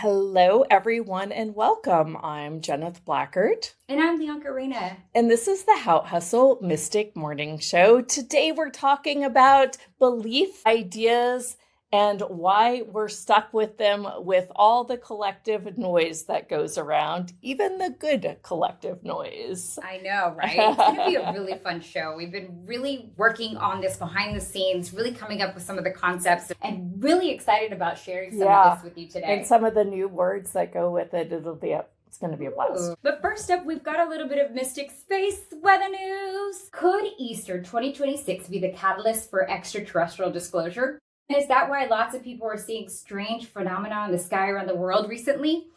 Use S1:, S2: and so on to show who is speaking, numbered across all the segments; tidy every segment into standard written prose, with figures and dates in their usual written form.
S1: Hello, everyone, and welcome. I'm Jeneth Blackard.
S2: And I'm Lyanca.
S1: And this is the How Hustle Mystic Morning Show. Today we're talking about belief ideas and why we're stuck with them with all the collective noise that goes around, even the good collective noise.
S2: I know, right? It's going to be a really fun show. We've been really working on this behind the scenes, really coming up with some of the concepts, and really excited about sharing some of this with you today.
S1: And some of the new words that go with it. It's going to be a blast.
S2: But first up, we've got a little bit of Mystic Space weather news. Could Easter 2026 be the catalyst for extraterrestrial disclosure? And is that why lots of people are seeing strange phenomena in the sky around the world recently?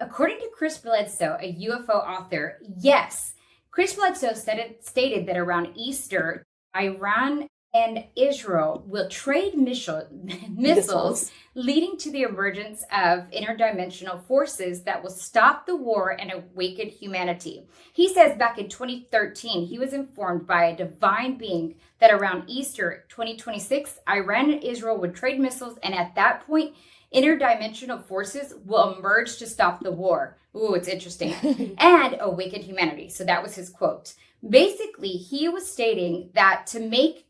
S2: According to Chris Bledsoe, a UFO author, yes. Chris Bledsoe stated that around Easter, Iran and Israel will trade missiles, leading to the emergence of interdimensional forces that will stop the war and awaken humanity. He says back in 2013, he was informed by a divine being that around Easter 2026, Iran and Israel would trade missiles, and at that point, interdimensional forces will emerge to stop the war. Ooh, it's interesting. And awaken humanity. So that was his quote. Basically, he was stating that to make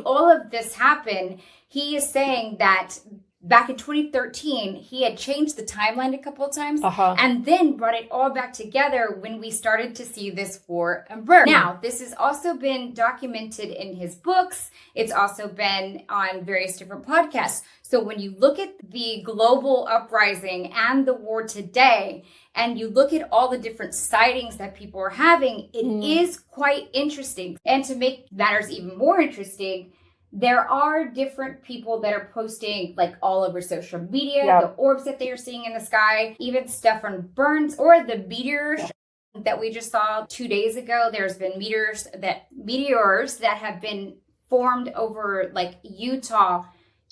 S2: all of this happen, he is saying that back in 2013, he had changed the timeline a couple of times and then brought it all back together when we started to see this war emerge. Now, this has also been documented in his books. It's also been on various different podcasts. So when you look at the global uprising and the war today, and you look at all the different sightings that people are having, it is quite interesting. And to make matters even more interesting, there are different people that are posting like all over social media, the orbs that they are seeing in the sky, even Stefan Burns or the meteors that we just saw 2 days ago. There's been meteors that have been formed over like Utah,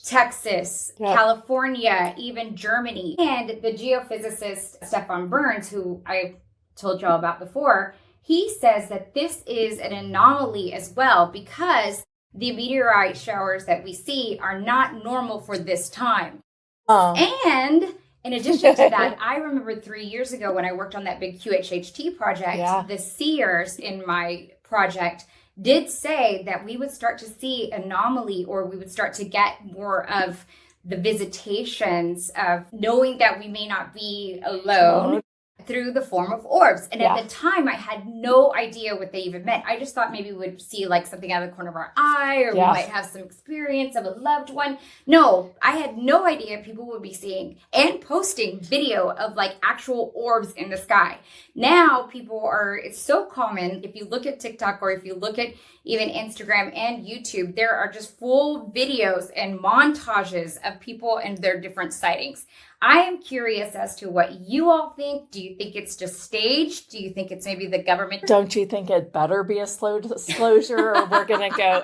S2: Texas, California, even Germany. And the geophysicist Stefan Burns, who I told y'all about before, he says that this is an anomaly as well because the meteorite showers that we see are not normal for this time. And in addition to that, I remember 3 years ago when I worked on that big QHHT project, the seers in my project did say that we would start to see anomaly, or we would start to get more of the visitations of knowing that we may not be alone through the form of orbs. And at the time, I had no idea what they even meant. I just thought maybe we would see like something out of the corner of our eye, or we might have some experience of a loved one. No, I had no idea people would be seeing and posting video of like actual orbs in the sky. Now it's so common. If you look at TikTok or if you look at even Instagram and YouTube, there are just full videos and montages of people and their different sightings. I am curious as to what you all think. Do you think it's just staged? Do you think it's maybe the government?
S1: Don't you think it better be a slow disclosure, or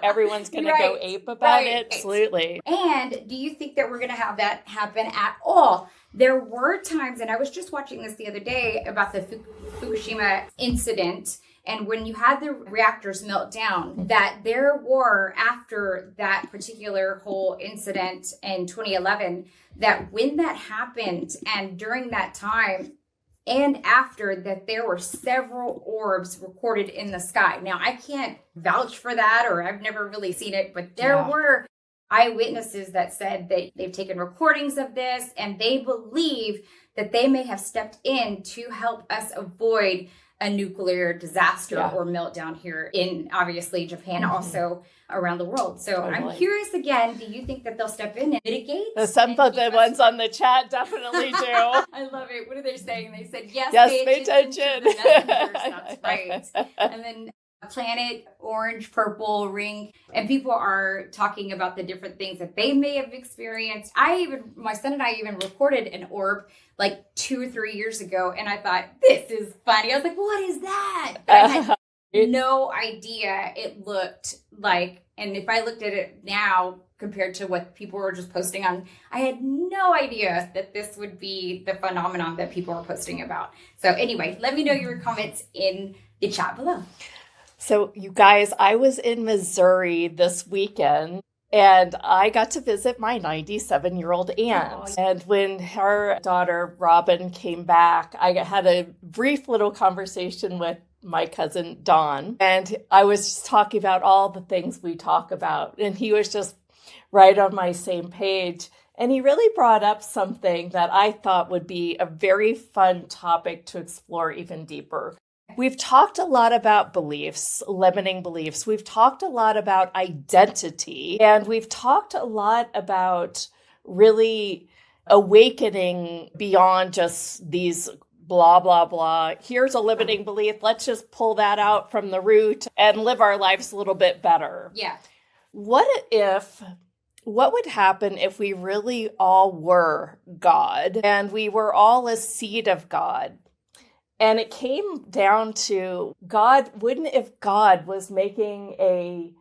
S1: everyone's going to go ape about it? Absolutely.
S2: And do you think that we're going to have that happen at all? There were times, and I was just watching this the other day about the Fukushima incident, and when you had the reactors melt down, that there were, after that particular whole incident in 2011, that when that happened and during that time and after, that there were several orbs recorded in the sky. Now, I can't vouch for that, or I've never really seen it, but there were eyewitnesses that said that they've taken recordings of this, and they believe that they may have stepped in to help us avoid a nuclear disaster or meltdown here in, obviously, Japan, also around the world. So I'm curious again, do you think that they'll step in and mitigate?
S1: Some of the ones on the chat definitely do.
S2: I love it. What are they saying? They said, yes,
S1: pay attention.
S2: That's right. And then planet, orange, purple ring, and people are talking about the different things that they may have experienced. My son and I even recorded an orb like 2 or 3 years ago, and I thought, this is funny. I was like, what is that? But I had no idea it looked like, and if I looked at it now compared to what people were just posting on, I had no idea that this would be the phenomenon that people are posting about. So anyway, let me know your comments in the chat below.
S1: So you guys, I was in Missouri this weekend, And I got to visit my 97-year-old aunt.
S2: Oh.
S1: And when her daughter, Robin, came back, I had a brief little conversation with my cousin, Don. And I was just talking about all the things we talk about. And he was just right on my same page. And he really brought up something that I thought would be a very fun topic to explore even deeper. We've talked a lot about beliefs, limiting beliefs. We've talked a lot about identity, and we've talked a lot about really awakening beyond just these blah, blah, blah. Here's a limiting belief. Let's just pull that out from the root and live our lives a little bit better.
S2: Yeah.
S1: What would happen if we really all were God and we were all a seed of God? And it came down to if God was making a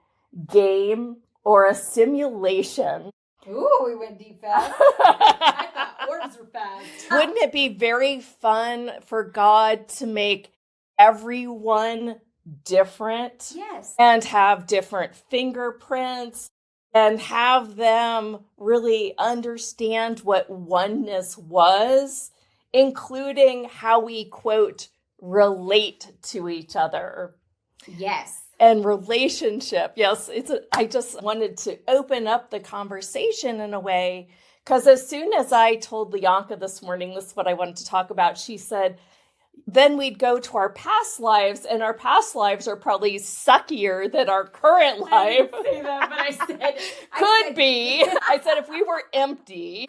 S1: game or a simulation.
S2: Ooh, we went deep fast. I thought orbs were fast.
S1: Wouldn't it be very fun for God to make everyone different?
S2: Yes.
S1: And have different fingerprints and have them really understand what oneness was, including how we, quote, relate to each other.
S2: Yes.
S1: And relationship. Yes, I just wanted to open up the conversation in a way, because as soon as I told Lyanca this morning, this is what I wanted to talk about, she said, then we'd go to our past lives, and our past lives are probably suckier than our current life.
S2: I didn't say that, but I said...
S1: Could be. I said if we were empty.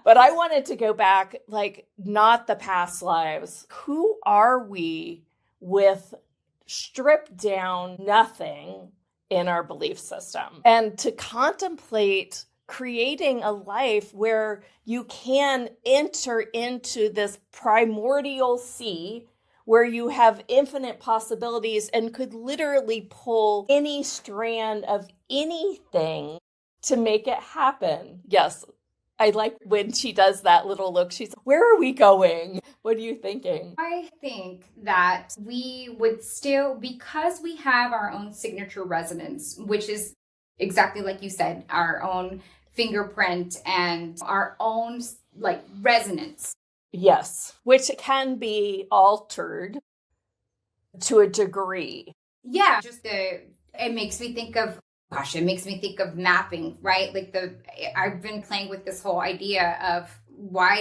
S1: But I wanted to go back, not the past lives. Who are we with stripped down nothing in our belief system? And to contemplate creating a life where you can enter into this primordial sea where you have infinite possibilities and could literally pull any strand of anything to make it happen. Yes, I like when she does that little look. She's, where are we going? What are you thinking?
S2: I think that we would still, because we have our own signature resonance, which is exactly like you said, our own fingerprint and our own resonance.
S1: Yes, which can be altered to a degree.
S2: Yeah, it makes me think of mapping, right? I've been playing with this whole idea of why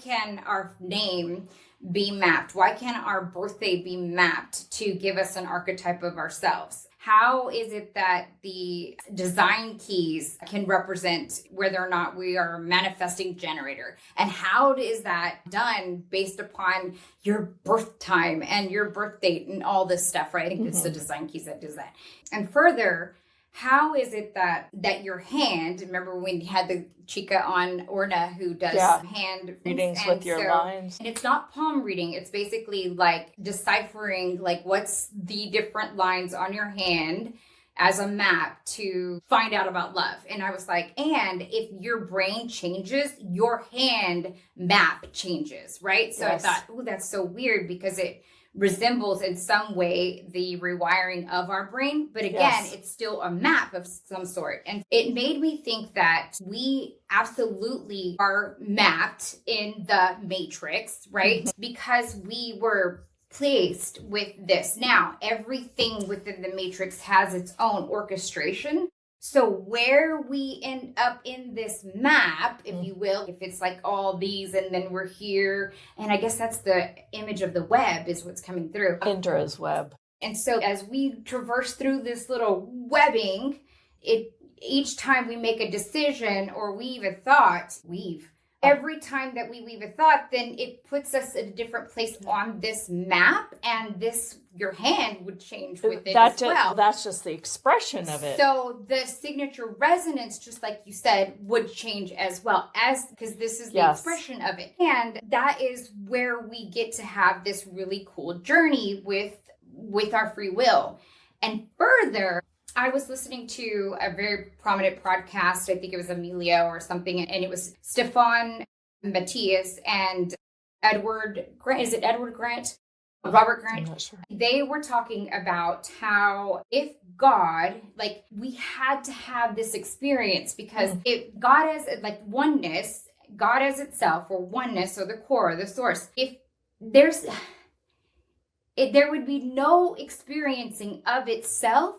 S2: can our name be mapped? Why can't our birthday be mapped to give us an archetype of ourselves? How is it that the design keys can represent whether or not we are a manifesting generator? And how is that done based upon your birth time and your birth date and all this stuff, right? I think it's the design keys that does that. And further, how is it that your hand, remember when you had the chica on Orna who does hand
S1: readings with your lines?
S2: And it's not palm reading. It's basically deciphering what's the different lines on your hand as a map to find out about love. And I was like, and if your brain changes, your hand map changes, right? So yes. I thought, oh, that's so weird because it resembles in some way the rewiring of our brain. But again, it's still a map of some sort. And it made me think that we absolutely are mapped in the matrix, right? Because we were placed with this. Now, everything within the matrix has its own orchestration. So where we end up in this map, if you will, if it's all these and then we're here, and I guess that's the image of the web is what's coming through.
S1: Indra's web.
S2: And so as we traverse through this little webbing, each time we make a decision or weave a thought, every time that we weave a thought, then it puts us in a different place on this map, and your hand would change with it as well.
S1: That's just the expression of it.
S2: So the signature resonance, just like you said, would change as well, because this is the expression of it. And that is where we get to have this really cool journey with our free will. And further, I was listening to a very prominent podcast. I think it was Amelia or something. And it was Stefan Matthias and Edward Grant. Is it Edward Grant? Robert
S1: I'm
S2: Kern.
S1: not sure.
S2: They were talking about how if God, like we had to have this experience because if God as like oneness, God as itself or oneness or the core or the source, if there's, there would be no experiencing of itself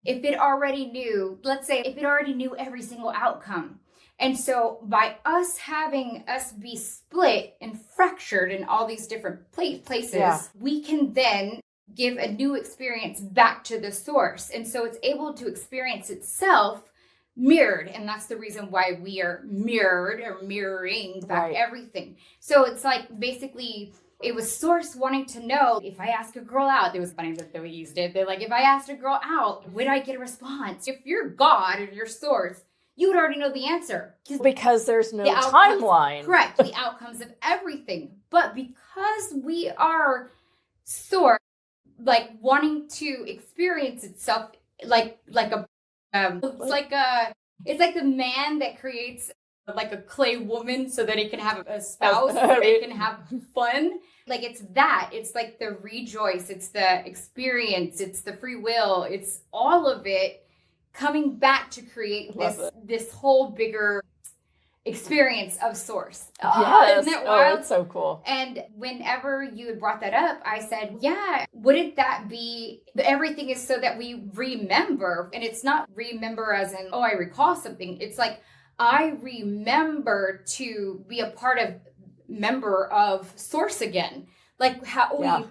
S2: if it already knew, let's say if it already knew every single outcome. And so by us having us be split and fractured in all these different places, we can then give a new experience back to the source. And so it's able to experience itself mirrored. And that's the reason why we are mirrored or mirroring back everything. So it's like basically it was source wanting to know if I ask a girl out, it was funny that they used it. They're like, if I asked a girl out, would I get a response? If you're God or your source, you would already know the answer.
S1: Because there's no timeline.
S2: Correct. The outcomes of everything. But because we are source, like wanting to experience itself like a it's like the man that creates like a clay woman so that he can have a spouse, so they can have fun. Like it's like the rejoice, it's the experience, it's the free will, it's all of it coming back to create this whole bigger experience of source.
S1: Yes.
S2: Isn't that wild?
S1: Oh, it's so cool.
S2: And whenever you had brought that up, I said, yeah, wouldn't that be, everything is so that we remember. And it's not remember as in, oh, I recall something. It's like, I remember to be a part of member of source again. Like how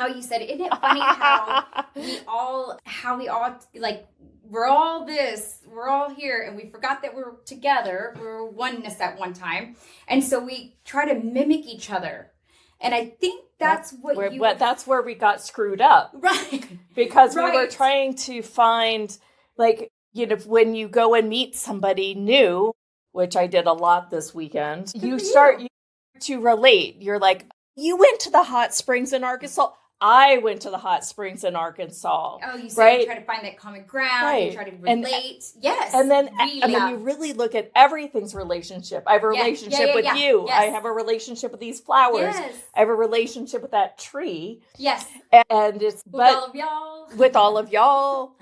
S2: you said it. Isn't it funny how we all like, we're all here, and we forgot that we were together. We were oneness at one time. And so we try to mimic each other. And I think that's
S1: that's where we got screwed up.
S2: Right.
S1: Because we were trying to find, like, you know, when you go and meet somebody new, which I did a lot this weekend, you start to relate. You're like, you went to the hot springs in Arkansas. I went to the hot springs in Arkansas.
S2: Oh, you said you try to find that common ground. You try to relate. Yes.
S1: And then you really look at everything's relationship. I have a relationship with you.
S2: Yes.
S1: I have a relationship with these flowers.
S2: Yes.
S1: I have a relationship with that tree.
S2: Yes.
S1: And it's
S2: all of y'all.
S1: With all of y'all.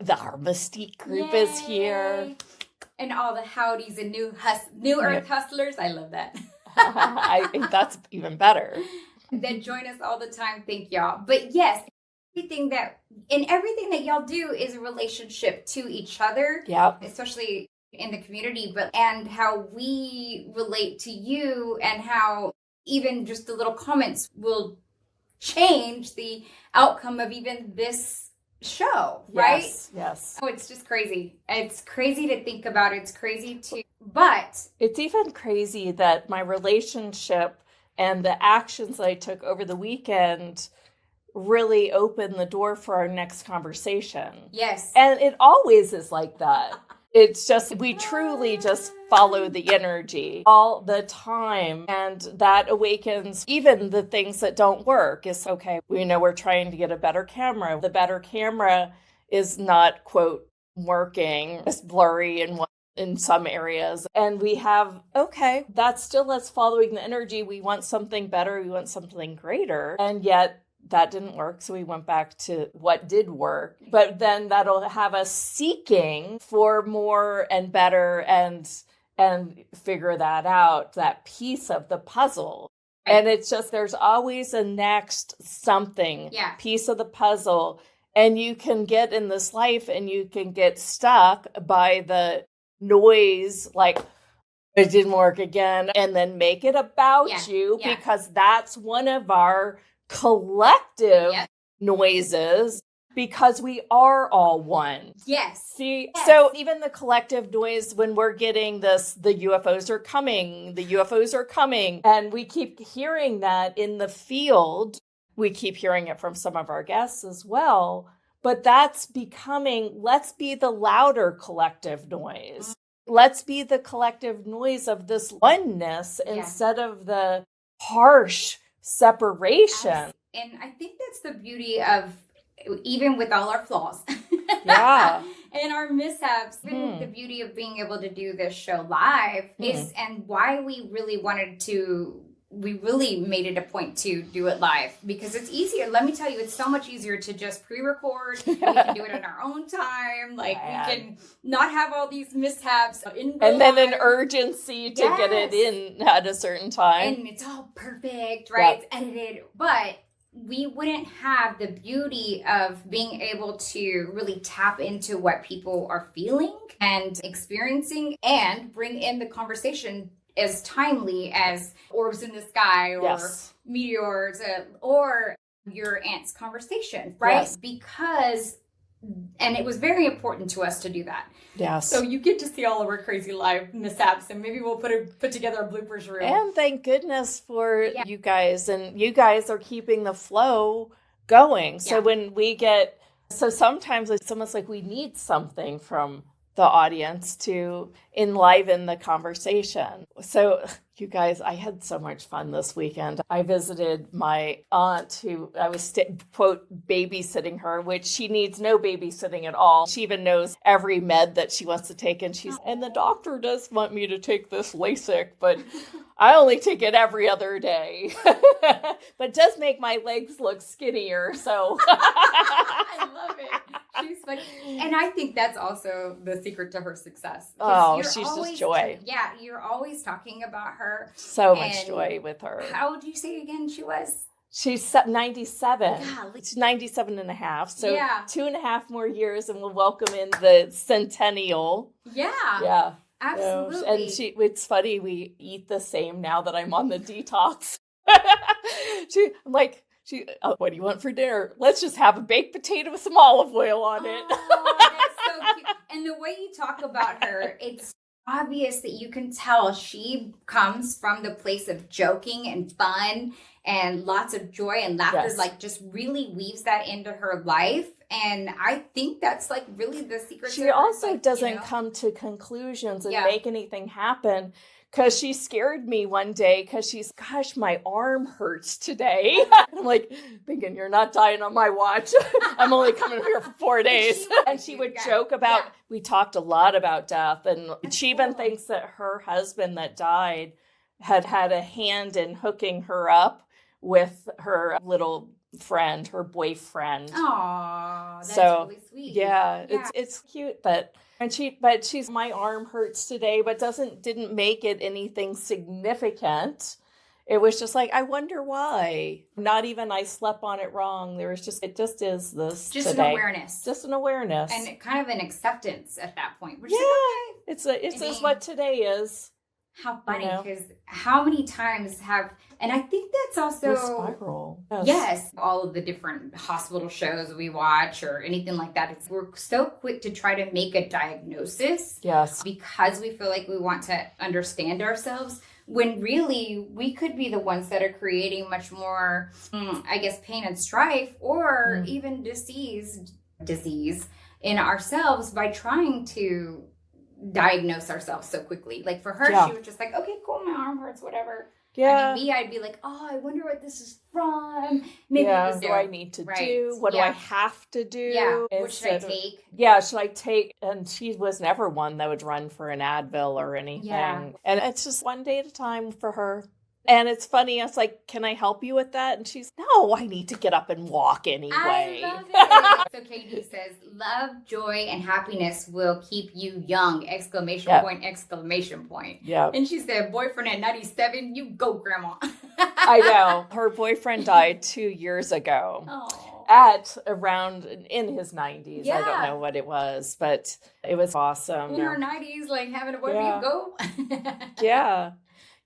S1: Our Mystique group is here.
S2: And all the howdies and new earth hustlers. I love that.
S1: I think that's even better.
S2: That join us all the time. Thank y'all. But yes, everything that y'all do is a relationship to each other.
S1: Yeah.
S2: Especially in the community, and how we relate to you, and how even just the little comments will change the outcome of even this show, right?
S1: Yes.
S2: Oh, it's just crazy. It's crazy to think about. It's crazy but
S1: it's even crazy that my relationship and the actions I took over the weekend really opened the door for our next conversation.
S2: Yes.
S1: And it always is like that. It's just, we truly just follow the energy all the time. And that awakens even the things that don't work. It's okay. We know we're trying to get a better camera. The better camera is not, quote, working. It's blurry and in some areas. And we have, okay, that's still us following the energy. We want something better. We want something greater. And yet that didn't work. So we went back to what did work. But then that'll have us seeking for more and better and figure that out, that piece of the puzzle. And it's just, there's always a next something, piece of the puzzle. And you can get in this life and you can get stuck by the noise, like it didn't work again, and then make it about you, because that's one of our collective noises, because we are all one.
S2: Yes.
S1: See, so even the collective noise, when we're getting this, the UFOs are coming, and we keep hearing that in the field. We keep hearing it from some of our guests as well. But that's becoming, let's be the louder collective noise. Let's be the collective noise of this oneness instead of the harsh separation.
S2: And I think that's the beauty of, even with all our flaws. And our mishaps, the beauty of being able to do this show live is, and why we really wanted to we really made it a point to do it live because it's easier. Let me tell you, it's so much easier to just pre-record. We can do it in our own time. Like we can not have all these mishaps.
S1: And then an urgency to get it in at a certain time.
S2: And it's all perfect, right? It's edited. But we wouldn't have the beauty of being able to really tap into what people are feeling and experiencing and bring in the conversation as timely as orbs in the sky or meteors or your aunt's conversation, right? Yes. Because, and it was very important to us to do that.
S1: Yes.
S2: So you get to see all of our crazy live mishaps, and maybe we'll put together a bloopers reel.
S1: And thank goodness for you guys, and you guys are keeping the flow going. So when we get, so sometimes it's almost like we need something from the audience to enliven the conversation. So you guys, I had so much fun this weekend. I visited my aunt who I was, quote, babysitting her, which she needs no babysitting at all. She even knows every med that she wants to take. And and the doctor does want me to take this LASIK, but I only take it every other day. But it does make my legs look skinnier. So
S2: I love it. She's funny. And I think that's also the secret to her success.
S1: Oh, she's just joy.
S2: Yeah, you're always talking about her.
S1: So much joy with her.
S2: How old did you say again she was?
S1: She's 97. She's 97 and a half. So 2.5 more years and we'll welcome in the centennial.
S2: Yeah.
S1: Yeah.
S2: Absolutely.
S1: And it's funny, we eat the same now that I'm on the detox. I'm like, what do you want for dinner? Let's just have a baked potato with some olive oil on it.
S2: Oh, that's so cute. And the way you talk about her, it's obvious that you can tell she comes from the place of joking and fun and lots of joy and laughter, like just really weaves that into her life. And I think that's like really the secret.
S1: She also doesn't come to conclusions and make anything happen. Because she scared me one day because gosh, my arm hurts today. I'm like, thinking, you're not dying on my watch. I'm only coming here for 4 days. And she would joke about, we talked a lot about death. And she even thinks that her husband that died had a hand in hooking her up with her little friend, her boyfriend.
S2: Aww, that's really sweet.
S1: Yeah, it's cute that... But she's, my arm hurts today, but didn't make it anything significant. It was just like, I wonder why. Not even I slept on it wrong. It just is this
S2: just
S1: today.
S2: An awareness.
S1: Just an awareness.
S2: And kind of an acceptance at that point. Which
S1: is okay. It's just what today is.
S2: How funny, because how many times and I think that's also...
S1: The spiral.
S2: Yes. All of the different hospital shows we watch or anything like that. We're so quick to try to make a diagnosis.
S1: Yes.
S2: Because we feel like we want to understand ourselves, when really we could be the ones that are creating much more, I guess, pain and strife or even disease in ourselves by trying to diagnose ourselves so quickly. Like for her, she was just like, okay, cool, my arm hurts, whatever.
S1: Yeah.
S2: I mean, I'd be like, oh, I wonder what this is from. Maybe
S1: what do I need to do? What do I have to do?
S2: Yeah. What should I take?
S1: Yeah, should I take? And she was never one that would run for an Advil or anything. Yeah. And it's just one day at a time for her. And it's funny, I was like, can I help you with that? And she's, no, I need to get up and walk anyway.
S2: I love it. So Katie says, love, joy, and happiness will keep you young, exclamation point, exclamation point.
S1: Yeah.
S2: And she said, boyfriend at 97, you go, grandma.
S1: I know. Her boyfriend died 2 years ago.
S2: Oh.
S1: At around in his 90s. I don't know what it was, but it was awesome.
S2: In her 90s, like having a boyfriend, you go.
S1: Yeah.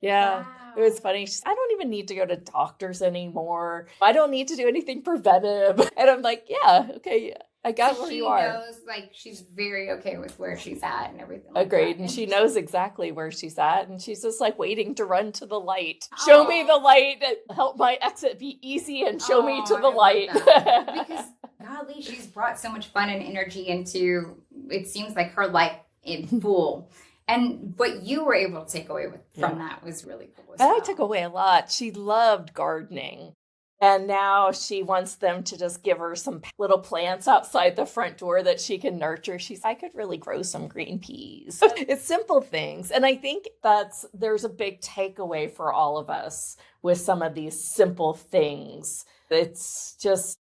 S2: Wow.
S1: It was funny. She's, I don't even need to go to doctors anymore. I don't need to do anything preventive. And I'm like, yeah, okay, I got where you are.
S2: She knows, like, she's very okay with where she's at and everything.
S1: Agreed. And she knows exactly where she's at. And she's just like waiting to run to the light. Show me the light. Help my exit be easy and show me to the light.
S2: Because, golly, she's brought so much fun and energy into, it seems like, her life in full. And what you were able to take away from that was really cool.
S1: And I took away a lot. She loved gardening. And now she wants them to just give her some little plants outside the front door that she can nurture. I could really grow some green peas. It's simple things. And I think there's a big takeaway for all of us with some of these simple things. It's just,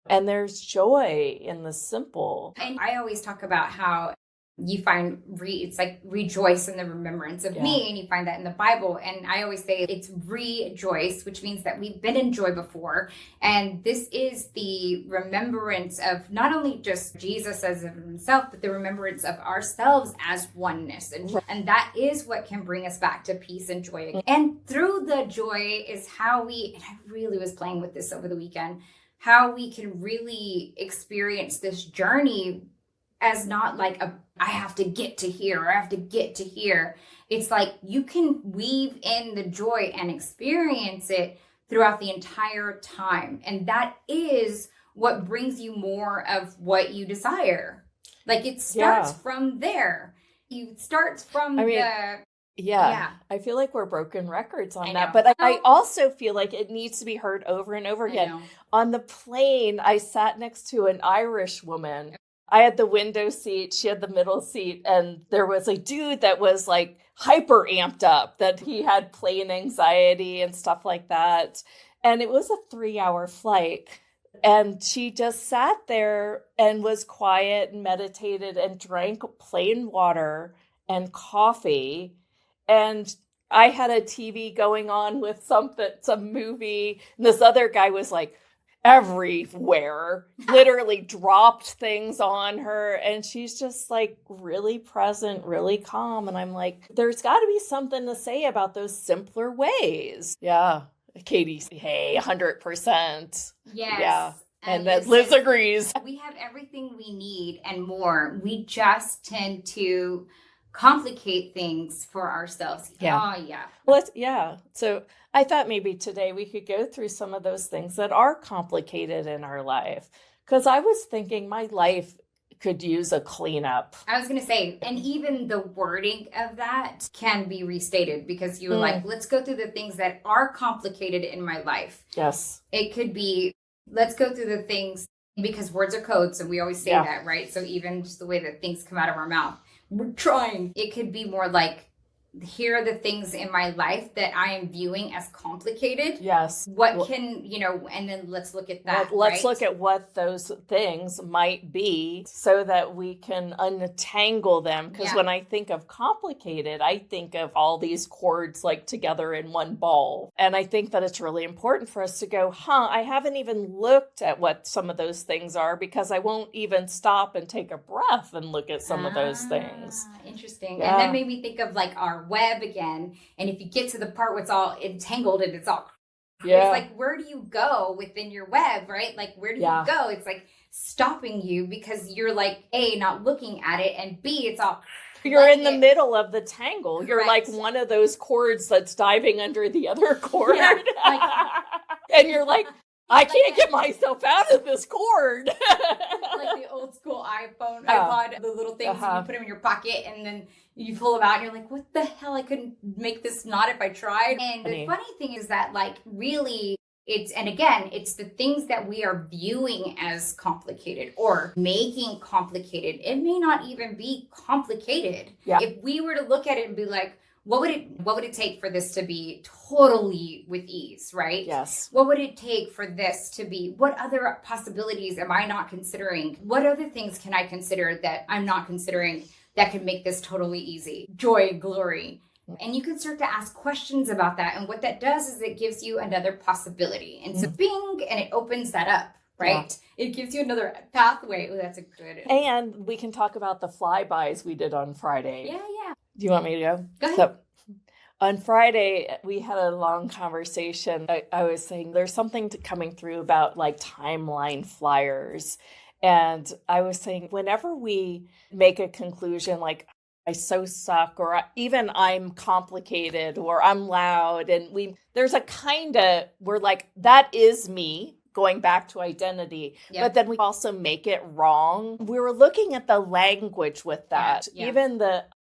S1: and there's joy in the simple.
S2: And I always talk about how you find it's like rejoice in the remembrance of me, and you find that in the Bible. And I always say it's rejoice, which means that we've been in joy before. And this is the remembrance of not only just Jesus as of himself, but the remembrance of ourselves as oneness. And that is what can bring us back to peace and joy again. And through the joy is how and I really was playing with this over the weekend, how we can really experience this journey as not like I have to get to here or I have to get to here. It's like you can weave in the joy and experience it throughout the entire time. And that is what brings you more of what you desire. Like it starts from there. It starts from
S1: Yeah, I feel like we're broken records on that. But I also feel like it needs to be heard over and over again. On the plane, I sat next to an Irish woman. I had the window seat, she had the middle seat, and there was a dude that was like hyper amped up, that he had plane anxiety and stuff like that. And it was a 3-hour flight. And she just sat there and was quiet and meditated and drank plain water and coffee. And I had a TV going on with some movie. And this other guy was like everywhere, literally dropped things on her. And she's just like really present, really calm. And I'm like, there's got to be something to say about those simpler ways. Yeah. Katie, hey, 100%.
S2: Yes.
S1: Yeah. And then Liz agrees.
S2: We have everything we need and more. We just tend to complicate things for ourselves.
S1: Yeah.
S2: Oh, yeah.
S1: Well, so I thought maybe today we could go through some of those things that are complicated in our life. Because I was thinking my life could use a cleanup.
S2: I was going to say, and even the wording of that can be restated, because you were like, let's go through the things that are complicated in my life.
S1: Yes.
S2: It could be, let's go through the things, because words are code. So we always say that, right? So even just the way that things come out of our mouth, we're trying. It could be more like, here are the things in my life that I am viewing as complicated.
S1: Yes.
S2: What can, and then let's look at that.
S1: Let's look at what those things might be so that we can untangle them. Because when I think of complicated, I think of all these cords like together in one ball. And I think that it's really important for us to go, I haven't even looked at what some of those things are, because I won't even stop and take a breath and look at some of those things.
S2: Interesting. Yeah. And that made me think of like our web again. And if you get to the part where it's all entangled and it's all, it's like, where do you go within your web, right? Like, where do you go? It's like stopping you because you're like, A, not looking at it, and B, it's all.
S1: You're in the middle of the tangle. You're like one of those cords that's diving under the other cord. Yeah, and you're like, I can't get myself out of this cord.
S2: Like the old school iPod, the little things, and you put them in your pocket, and then you pull them out, and you're like, what the hell? I couldn't make this knot if I tried. And the funny thing is that, like, really, it's the things that we are viewing as complicated or making complicated. It may not even be complicated. Yeah. If we were to look at it and be like, what would it take for this to be totally with ease, right?
S1: Yes.
S2: What would it take for this to be? What other possibilities am I not considering? What other things can I consider that I'm not considering that could make this totally easy? Joy, glory. And you can start to ask questions about that. And what that does is it gives you another possibility. And so bing, and it opens that up, right? Yeah. It gives you another pathway. Oh, that's a good.
S1: And we can talk about the flybys we did on Friday.
S2: Yeah.
S1: Do you want me to go?
S2: Go ahead.
S1: So, on Friday, we had a long conversation. I was saying there's something coming through about like timeline flyers. And I was saying whenever we make a conclusion like, I so suck, or even I'm complicated, or I'm loud, and there's a we're like, that is me, going back to identity. Yep. But then we also make it wrong. We were looking at the language with that. Yeah. Even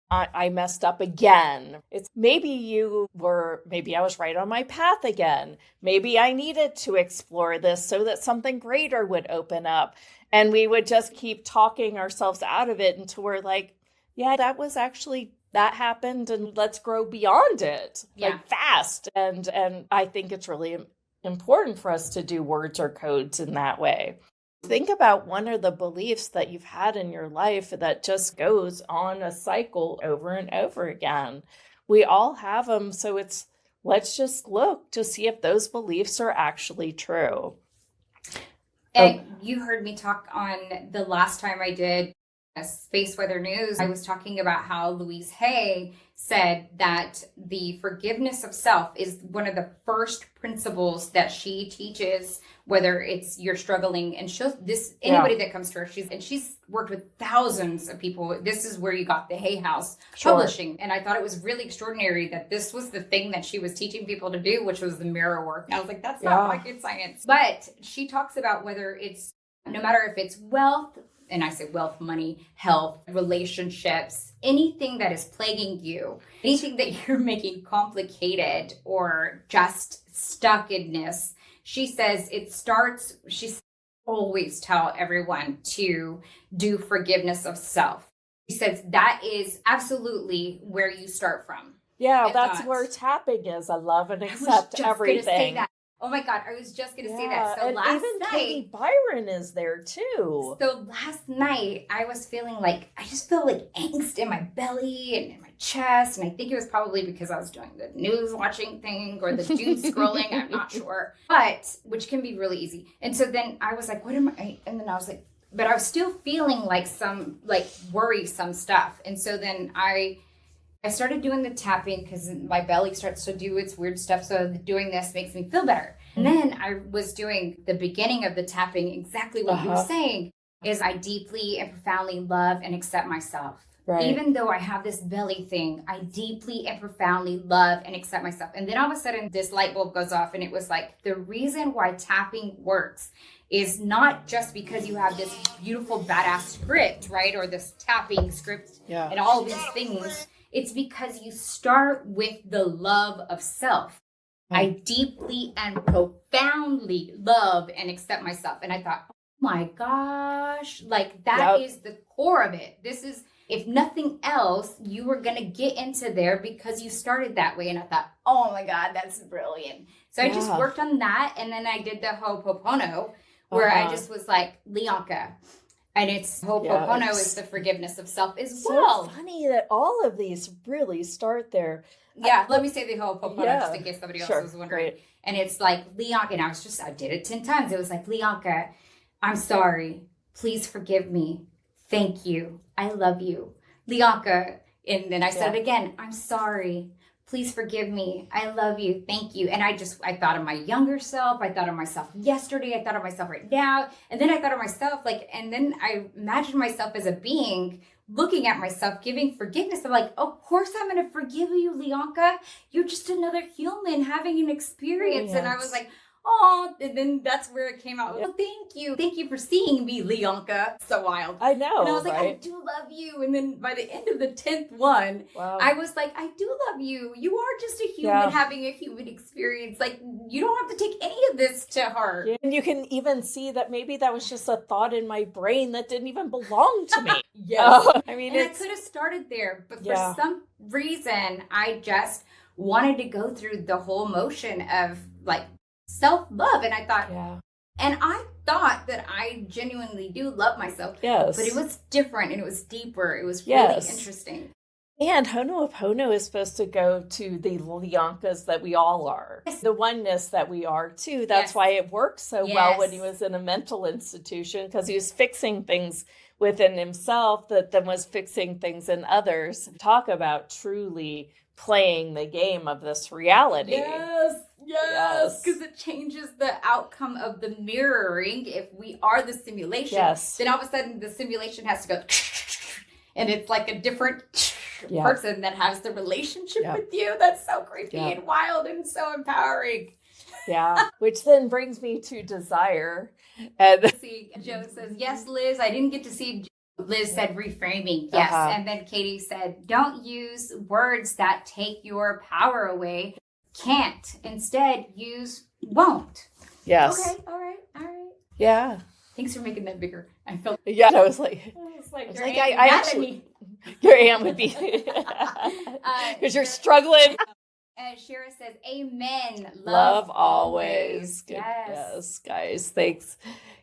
S1: I messed up again. It's maybe I was right on my path again. Maybe I needed to explore this so that something greater would open up. And we would just keep talking ourselves out of it until we're like, yeah, that happened and let's grow beyond it, like fast. And I think it's really important for us to do words or codes in that way. Think about one of the beliefs that you've had in your life that just goes on a cycle over and over again. We all have them. So let's just look to see if those beliefs are actually true.
S2: And you heard me talk on the last time I did a Space Weather News. I was talking about how Louise Hay said that the forgiveness of self is one of the first principles that she teaches, whether it's you're struggling. And anybody that comes to her, she's worked with thousands of people. This is where you got the Hay House publishing. And I thought it was really extraordinary that this was the thing that she was teaching people to do, which was the mirror work. And I was like, that's not rocket science. But she talks about whether it's, no matter if it's wealth, and I say wealth, money, health, relationships, anything that is plaguing you, anything that you're making complicated or just stuckness, she says she always tell everyone to do forgiveness of self. She says that is absolutely where you start from.
S1: Yeah, that's where tapping is. I love and accept everything.
S2: Oh my God, I was just going to say that. So
S1: and
S2: last
S1: even
S2: night,
S1: Katie Byron is there too.
S2: So last night, I just felt like angst in my belly and in my chest. And I think it was probably because I was doing the news watching thing or the doom scrolling. I'm not sure. But, which can be really easy. And so then I was like, what am I? And then I was like, but I was still feeling like some, worrisome stuff. And so then I started doing the tapping because my belly starts to do its weird stuff. So doing this makes me feel better. And then I was doing the beginning of the tapping, exactly what you were saying, is I deeply and profoundly love and accept myself. Right. Even though I have this belly thing, I deeply and profoundly love and accept myself. And then all of a sudden this light bulb goes off and it was like, the reason why tapping works is not just because you have this beautiful badass script, right? Or this tapping script and all these things. It's because you start with the love of self. I deeply and profoundly love and accept myself. And I thought, oh my gosh, that is the core of it. This is, if nothing else, you were going to get into there because you started that way. And I thought, oh my God, that's brilliant. So I just worked on that. And then I did the Ho'oponopono where I just was like, Lyanca. And it's Ho'oponopono is the forgiveness of self as well.
S1: So funny that all of these really start there.
S2: Yeah, let me say the Ho'oponopono just in case somebody else was wondering. Great. And it's like, Lyanca, and I did it 10 times. It was like, Lyanca, I'm sorry. Please forgive me. Thank you. I love you. Lyanca. And then I said it again. I'm sorry. Please forgive me. I love you. Thank you. And I thought of my younger self. I thought of myself yesterday. I thought of myself right now. And then I thought of myself and then I imagined myself as a being looking at myself, giving forgiveness. I'm like, of course I'm going to forgive you, Lyanca. You're just another human having an experience. Yes. And I was like, oh, and then that's where it came out. Well, thank you. Thank you for seeing me, Lyanca. So wild.
S1: I know.
S2: And I was like, I do love you. And then by the end of the 10th one, I was like, I do love you. You are just a human having a human experience. Like, you don't have to take any of this to heart.
S1: Yeah. And you can even see that maybe that was just a thought in my brain that didn't even belong to me.
S2: I mean, I could have started there, but for some reason, I just wanted to go through the whole motion of self-love. And I thought, and I thought that I genuinely do love myself. Yes. But it was different and it was deeper. It was really interesting.
S1: And Ho'oponopono is supposed to go to the Lyancas that we all are. Yes. The oneness that we are too. That's why it worked so well when he was in a mental institution, because he was fixing things within himself that then was fixing things in others. Talk about truly playing the game of this reality.
S2: Yes, because it changes the outcome of the mirroring. If we are the simulation, then all of a sudden the simulation has to go, and it's like a different person that has the relationship with you. That's so creepy and wild and so empowering.
S1: Yeah, which then brings me to desire. And
S2: see, Joe says, yes, Liz, I didn't get to see Liz said reframing. Yes.
S1: Uh-huh.
S2: And then Katie said, don't use words that take your power away. Can't. Instead, use won't.
S1: Yes.
S2: Okay. All right.
S1: Yeah.
S2: Thanks for making that bigger. I felt
S1: Yeah. I was like I actually, your aunt would be, because you're struggling.
S2: Shira says, amen.
S1: Love always.
S2: Yes,
S1: guys. Thanks.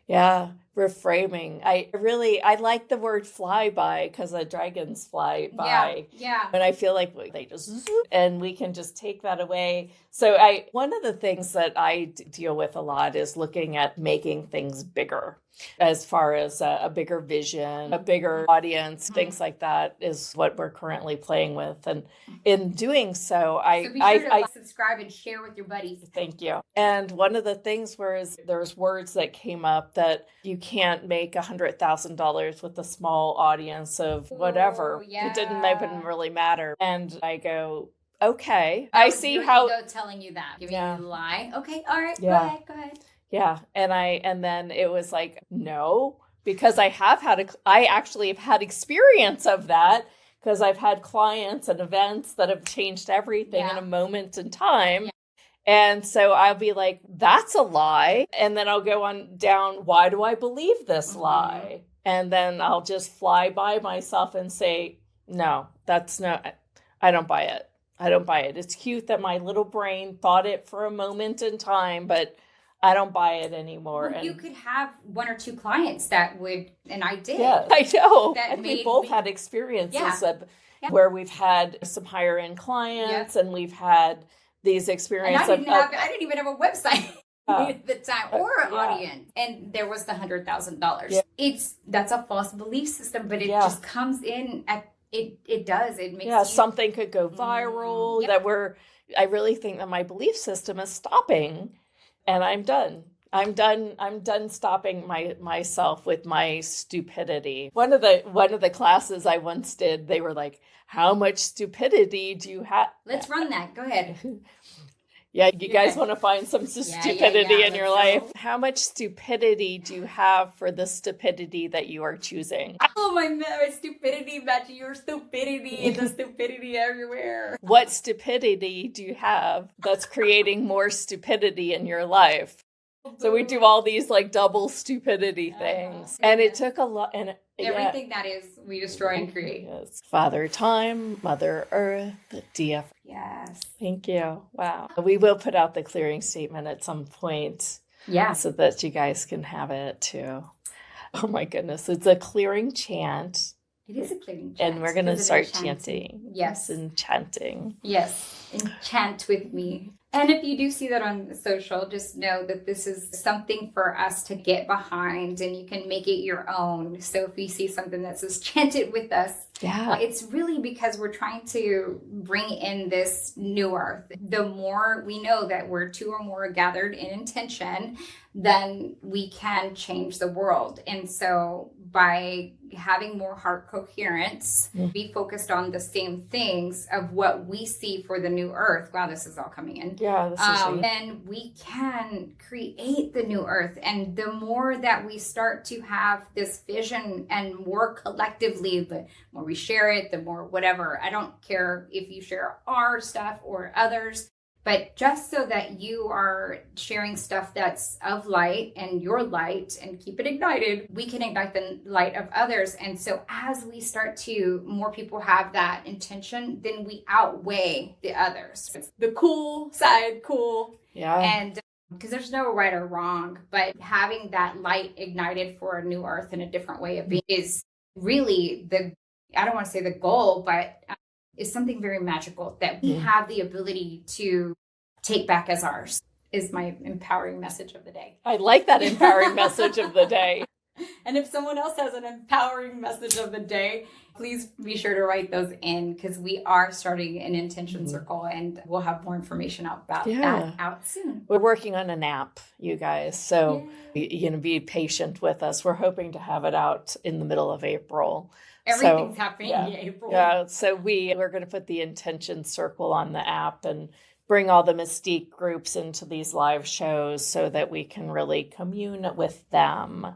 S1: Yeah. Reframing. I like the word fly by because the dragons fly by.
S2: Yeah.
S1: And I feel like they just zoop and we can just take that away. So one of the things that I deal with a lot is looking at making things bigger. As far as a bigger vision, a bigger audience, things like that is what we're currently playing with. And in doing so,
S2: So be sure to subscribe and share with your buddies.
S1: Thank you. And one of the things there's words that came up that you can't make $100,000 with a small audience of whatever.
S2: Yeah.
S1: It didn't even really matter. And I go, okay, I see how
S2: ego telling you that, giving you a lie. Okay, all right, go ahead.
S1: Yeah. And then it was like, no, because I actually have had experience of that because I've had clients and events that have changed everything in a moment in time. Yeah. And so I'll be like, that's a lie. And then I'll go on down, why do I believe this lie? And then I'll just fly by myself and say, no, I don't buy it. I don't buy it. It's cute that my little brain thought it for a moment in time, but I don't buy it anymore.
S2: Well, you could have one or two clients that would, and I did.
S1: Yeah, I know. And we both had experiences where we've had some higher end clients and we've had these experiences.
S2: And I didn't even have a website at the time or an audience. And there was the $100,000. Yeah. That's a false belief system, but it just comes in at it does. It makes
S1: something could go viral I really think that my belief system is stopping. And I'm done. I'm done stopping myself with my stupidity. One of the classes I once did, they were like, how much stupidity do you have?
S2: Let's run that. Go ahead.
S1: Yeah, you guys want to find some stupidity in your life. How much stupidity do you have for the stupidity that you are choosing?
S2: Oh my stupidity matching your stupidity and the stupidity everywhere.
S1: What stupidity do you have that's creating more stupidity in your life? So we do all these like double stupidity things. And it took a lot. And
S2: everything that is, we destroy and create.
S1: Yes. Father Time, Mother Earth, DF.
S2: Yes.
S1: Thank you. Wow. We will put out the clearing statement at some point.
S2: Yeah.
S1: So that you guys can have it too. Oh my goodness. It's a clearing chant.
S2: It is a clearing chant.
S1: And we're going to start chanting.
S2: Yes.
S1: And chanting.
S2: Yes. And chant with me. And if you do see that on social, just know that this is something for us to get behind and you can make it your own. So if you see something that says chant it with us, it's really because we're trying to bring in this new earth. The more we know that we're two or more gathered in intention, then we can change the world. And so by having more heart coherence, be focused on the same things of what we see for the new earth. Wow, this is all coming in.
S1: Yeah, this is
S2: then we can create the new earth. And the more that we start to have this vision and work collectively, the more we share it, the more whatever. I don't care if you share our stuff or others. But just so that you are sharing stuff that's of light and your light and keep it ignited, we can ignite the light of others. And so as we start to, more people have that intention, then we outweigh the others. It's the cool side, cool.
S1: Yeah.
S2: And because there's no right or wrong, but having that light ignited for a new earth and a different way of being is really I don't want to say the goal, but is something very magical that we have the ability to take back as ours, is my empowering message of the day.
S1: I like that empowering message of the day.
S2: And if someone else has an empowering message of the day, please be sure to write those in because we are starting an intention circle and we'll have more information about that out soon.
S1: We're working on an app, you guys. So be patient with us. We're hoping to have it out in the middle of April.
S2: Everything's happening in April.
S1: Yeah, so we're going to put the intention circle on the app and bring all the Mystique groups into these live shows so that we can really commune with them.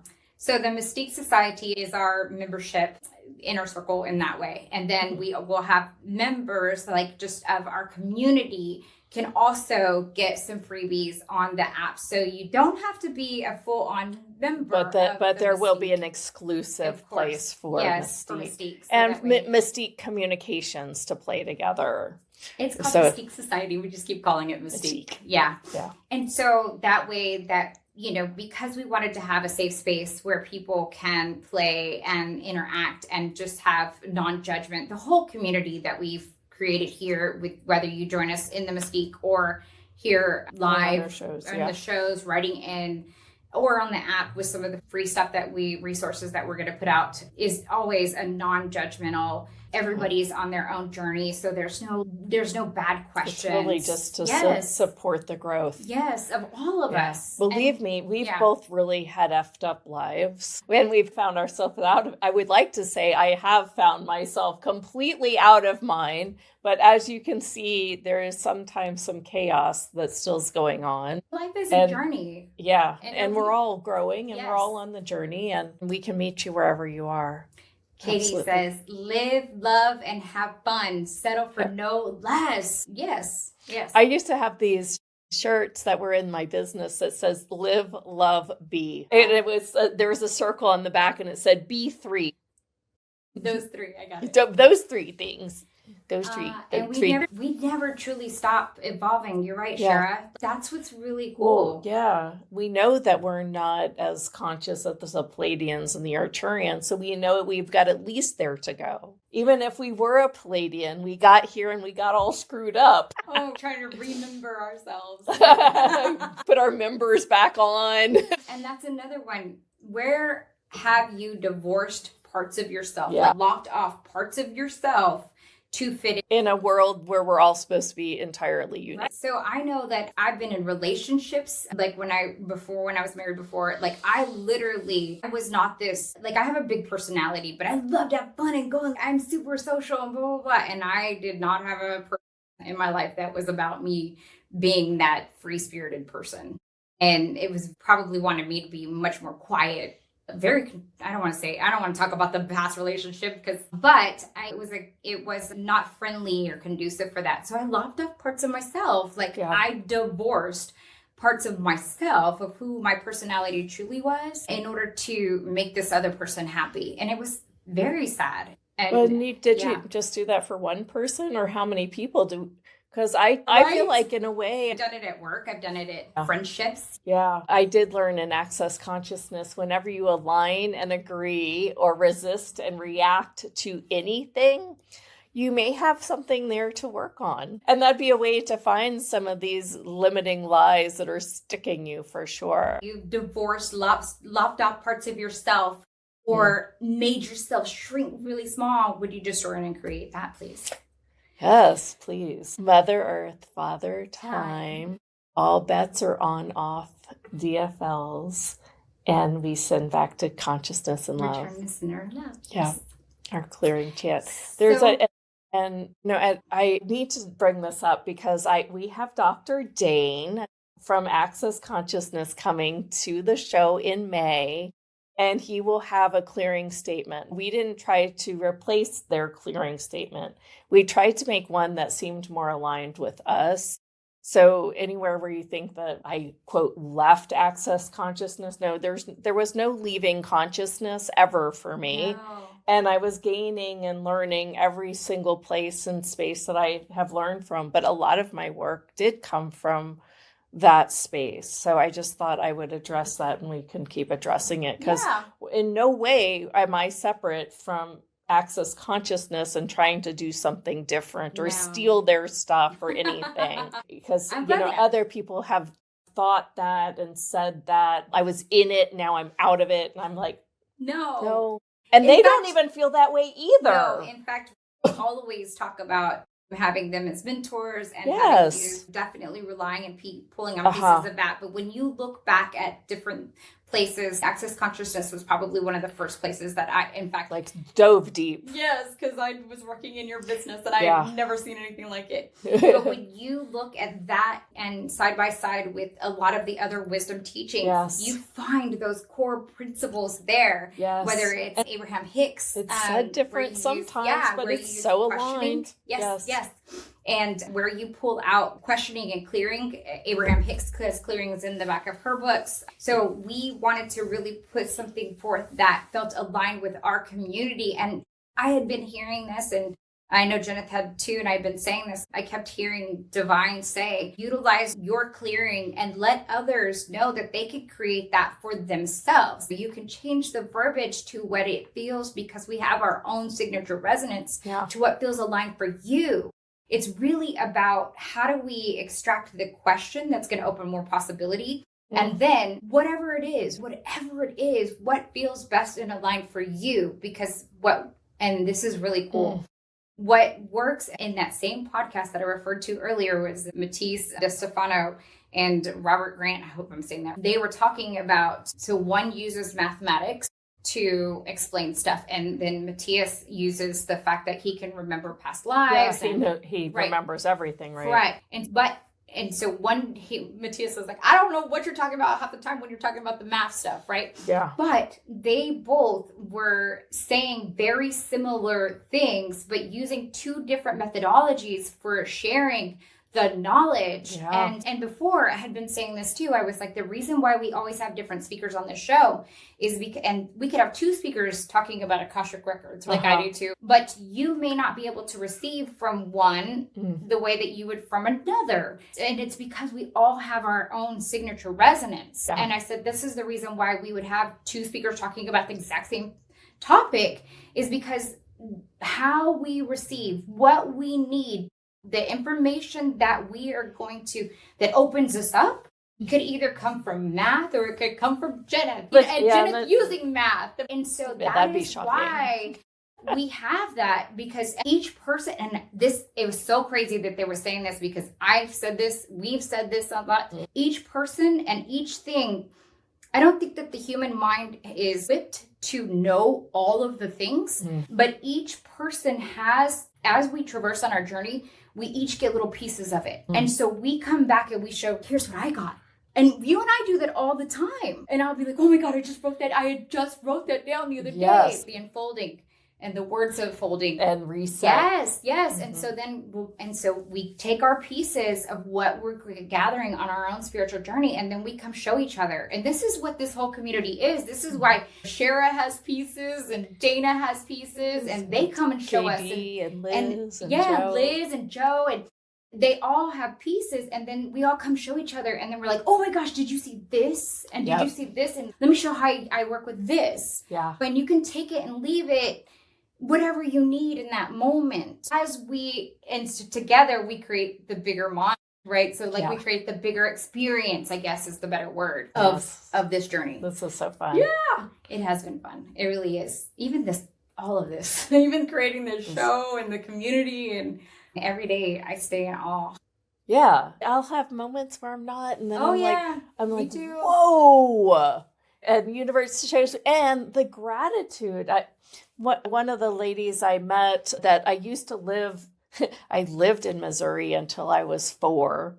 S2: So the Mystique Society is our membership inner circle in that way. And then we will have members like just of our community can also get some freebies on the app. So you don't have to be a full-on member.
S1: But there will be an exclusive place for Mystique.
S2: For Mystique. So
S1: and Mystique communications to play together.
S2: It's called Mystique Society. We just keep calling it Mystique. Yeah. And so that way that, you know, because we wanted to have a safe space where people can play and interact and just have non-judgment, the whole community that we've created here, with whether you join us in the Mystique or here live on the shows, writing in, or on the app with some of the free stuff resources that we're going to put out, is always a non-judgmental. Everybody's on their own journey, so there's no bad questions. It's
S1: really just to support the growth.
S2: Yes, of all of us.
S1: Believe me, we've both really had effed up lives when we've found ourselves out of. I would like to say I have found myself completely out of mine, but as you can see, there is sometimes some chaos that still's going on.
S2: Life is a journey.
S1: Yeah, and we're all growing, and we're all on the journey, and we can meet you wherever you are.
S2: Katie says, live, love, and have fun. Settle for no less. Yes.
S1: I used to have these shirts that were in my business that says live, love, be. And it was, there was a circle on the back and it said be 3.
S2: Those 3, I got it.
S1: Those 3 things. Those 3.
S2: And we never truly stop evolving. You're right, Shara. That's what's really cool.
S1: Well, we know that we're not as conscious as the Palladians and the Arcturians, so we know we've got at least there to go. Even if we were a Palladian, we got here and we got all screwed up.
S2: Trying to remember ourselves.
S1: Put our members back on.
S2: And that's another one. Where have you divorced parts of yourself, like locked off parts of yourself to fit
S1: in a world where we're all supposed to be entirely unique?
S2: Right. So I know that I've been in relationships, like when I was married before, like I was not this, like I have a big personality, but I love to have fun and go, I'm super social and blah, blah, blah. And I did not have a person in my life that was about me being that free-spirited person. And it was probably wanted me to be much more quiet. I don't want to talk about the past relationship but it was not friendly or conducive for that. So I locked up parts of myself. I divorced parts of myself, of who my personality truly was, in order to make this other person happy. And it was very sad. And
S1: did you just do that for one person, or how many people do? Because I feel like, in a way,
S2: I've done it at work. I've done it at friendships.
S1: Yeah. I did learn in Access Consciousness, whenever you align and agree or resist and react to anything, you may have something there to work on. And that'd be a way to find some of these limiting lies that are sticking you, for sure.
S2: You've divorced, lopped off parts of yourself, or made yourself shrink really small. Would you just join and create that, please?
S1: Yes, please. Mother Earth, Father Time, all bets are on off DFLs, and we send back to consciousness and love.
S2: Return the sinner love.
S1: Yeah, our clearing chant. I need to bring this up because we have Dr. Dane from Access Consciousness coming to the show in May. And he will have a clearing statement. We didn't try to replace their clearing statement. We tried to make one that seemed more aligned with us. So anywhere where you think that I, quote, left Access Consciousness, no, there was no leaving consciousness ever for me. No. And I was gaining and learning every single place and space that I have learned from. But a lot of my work did come from that space. So I just thought I would address that, and we can keep addressing it, because in no way am I separate from Access Consciousness and trying to do something different or steal their stuff or anything. Because other people have thought that and said that I was in it, now I'm out of it, and I'm like, no. And they don't even feel that way either.
S2: No, in fact, we always talk about having them as mentors and having you definitely relying and pulling on pieces of that. But when you look back at different places. Access consciousness was probably one of the first places that I, in fact,
S1: like dove deep.
S2: Yes, because I was working in your business and
S1: Yeah.
S2: I've never seen anything like it. But when you look at that and side by side with a lot of the other wisdom teachings,
S1: Yes.
S2: you find those core principles there.
S1: Yes.
S2: Whether it's Abraham Hicks.
S1: It's said different sometimes, but it's so aligned.
S2: Yes. And where you pull out questioning and clearing, Abraham Hicks has clearings in the back of her books. So we wanted to really put something forth that felt aligned with our community. And I had been hearing this, and I know Jeneth had too, and I've been saying this. I kept hearing Divine say, utilize your clearing and let others know that they could create that for themselves. You can change the verbiage to what it feels because we have our own signature resonance to what feels aligned for you. It's really about how do we extract the question that's going to open more possibility. And then whatever it is, what feels best and aligned for you, because and this is really cool. What works in that same podcast that I referred to earlier was Matisse DeStefano and Robert Grant. I hope I'm saying that. They were talking about, so one uses mathematics to explain stuff, and then Matthias uses the fact that he can remember past lives.
S1: He remembers everything, right?
S2: Right. And so Matthias was like, I don't know what you're talking about half the time when you're talking about the math stuff, right?
S1: Yeah.
S2: But they both were saying very similar things, but using two different methodologies for sharing the knowledge.
S1: Yeah.
S2: And before I had been saying this too, I was like, the reason why we always have different speakers on the show is because, and we could have two speakers talking about Akashic Records, like I do too, but you may not be able to receive from one the way that you would from another. And it's because we all have our own signature resonance. Yeah. And I said, this is the reason why we would have two speakers talking about the exact same topic, is because how we receive, what we need, the information that we are going to, that opens us up, could either come from math or it could come from Jeneth. Jeneth using math. And so that is why we have that, because each person, and this, it was so crazy that they were saying this, because I've said this, we've said this a lot. Each person and each thing, I don't think that the human mind is equipped to know all of the things, but each person has, as we traverse on our journey, we each get little pieces of it. And so we come back and we show, here's what I got. And you and I do that all the time. And I'll be like, oh my God, I just wrote that. I had just wrote that down the other day. The unfolding and the words of folding.
S1: And reset.
S2: Yes. And so we take our pieces of what we're gathering on our own spiritual journey, and then we come show each other. And this is what this whole community is. This is why Shara has pieces and Dana has pieces, and they come and show us.
S1: And Liz and Joe.
S2: Liz and Joe, and they all have pieces, and then we all come show each other, and then we're like, oh my gosh, did you see this? And did you see this? And let me show how I work with this.
S1: Yeah.
S2: And you can take it and leave it, whatever you need in that moment. Together we create the bigger mind, right? So we create the bigger experience, I guess is the better word, of this journey.
S1: This is so fun.
S2: Yeah. It has been fun. It really is. All of this, even creating this show and the community, and every day I stay in awe.
S1: Yeah. I'll have moments where I'm not, and then I'm like,
S2: too.
S1: Whoa. And the universe shows, and the gratitude. One of the ladies I met that I used to live, I lived in Missouri until I was 4.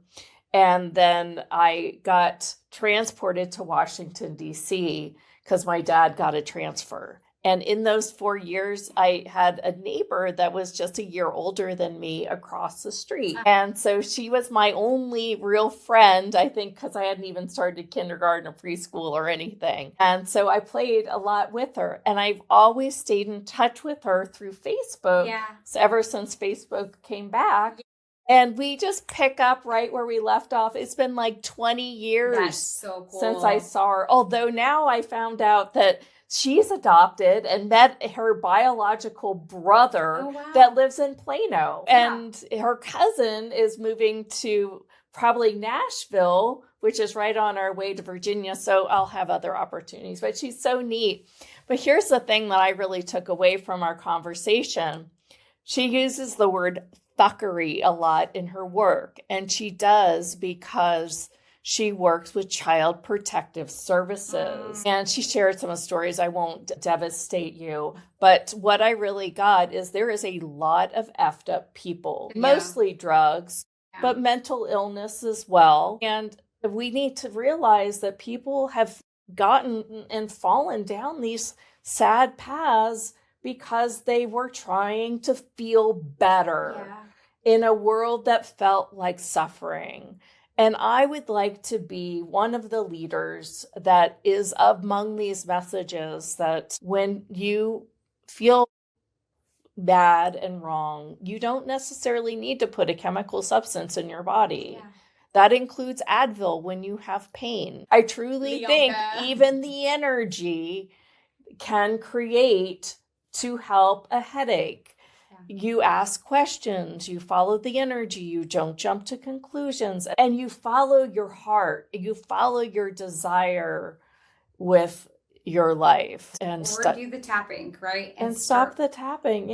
S1: And then I got transported to Washington, D.C. because my dad got a transfer. And in those 4 years, I had a neighbor that was just a year older than me across the street. And so she was my only real friend, I think, because I hadn't even started kindergarten or preschool or anything. And so I played a lot with her. And I've always stayed in touch with her through Facebook.
S2: Yeah.
S1: So ever since Facebook came back. And we just pick up right where we left off. It's been like 20 years
S2: That's so cool.
S1: since I saw her. Although now I found out that she's adopted and met her biological brother that lives in Plano. Yeah. And her cousin is moving to probably Nashville, which is right on our way to Virginia. So I'll have other opportunities. But she's so neat. But here's the thing that I really took away from our conversation. She uses the word fuckery a lot in her work. And she does because She works with Child Protective Services. And she shared some of the stories. I won't devastate you. But what I really got is there is a lot of effed up people, mostly drugs, but mental illness as well. And we need to realize that people have gotten and fallen down these sad paths because they were trying to feel better in a world that felt like suffering. And I would like to be one of the leaders that is among these messages that when you feel bad and wrong, you don't necessarily need to put a chemical substance in your body. That includes Advil when you have pain. I truly think even the energy can create to help a headache. You ask questions, you follow the energy, you don't jump to conclusions, and you follow your heart, you follow your desire with your life. And
S2: do the tapping, right?
S1: And stop the tapping,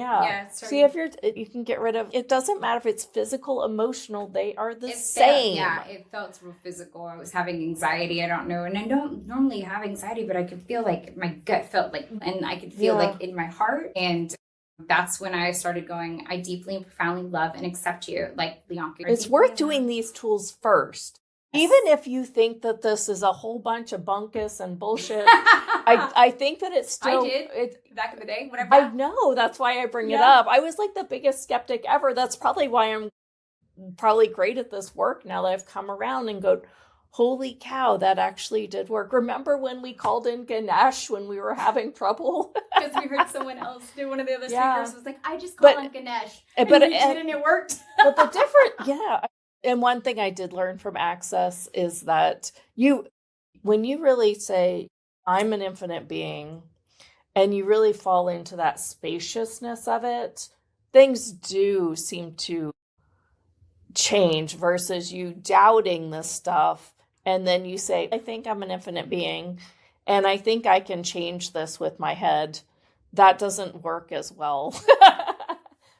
S1: See, if you can get rid of, it doesn't matter if it's physical, emotional, they are the same.
S2: It felt real physical. I was having anxiety, I don't know, and I don't normally have anxiety, but I could feel like my gut felt like, and I could feel like in my heart, and that's when I started going, I deeply and profoundly love and accept you, like Lyanca.
S1: It's worth doing these tools first. Even if you think that this is a whole bunch of bunkus and bullshit, I think that it's still...
S2: I did back in the day. Whatever.
S1: I know. That's why I bring it up. I was like the biggest skeptic ever. That's probably why I'm probably great at this work now that I've come around and go, holy cow, that actually did work. Remember when we called in Ganesh when we were having trouble?
S2: Because we heard someone else do, one of the other speakers was like, I just called on Ganesh. And it worked.
S1: But the different, and one thing I did learn from Access is that when you really say, I'm an infinite being, and you really fall into that spaciousness of it, things do seem to change versus you doubting this stuff. And then you say, I think I'm an infinite being, and I think I can change this with my head. That doesn't work as well.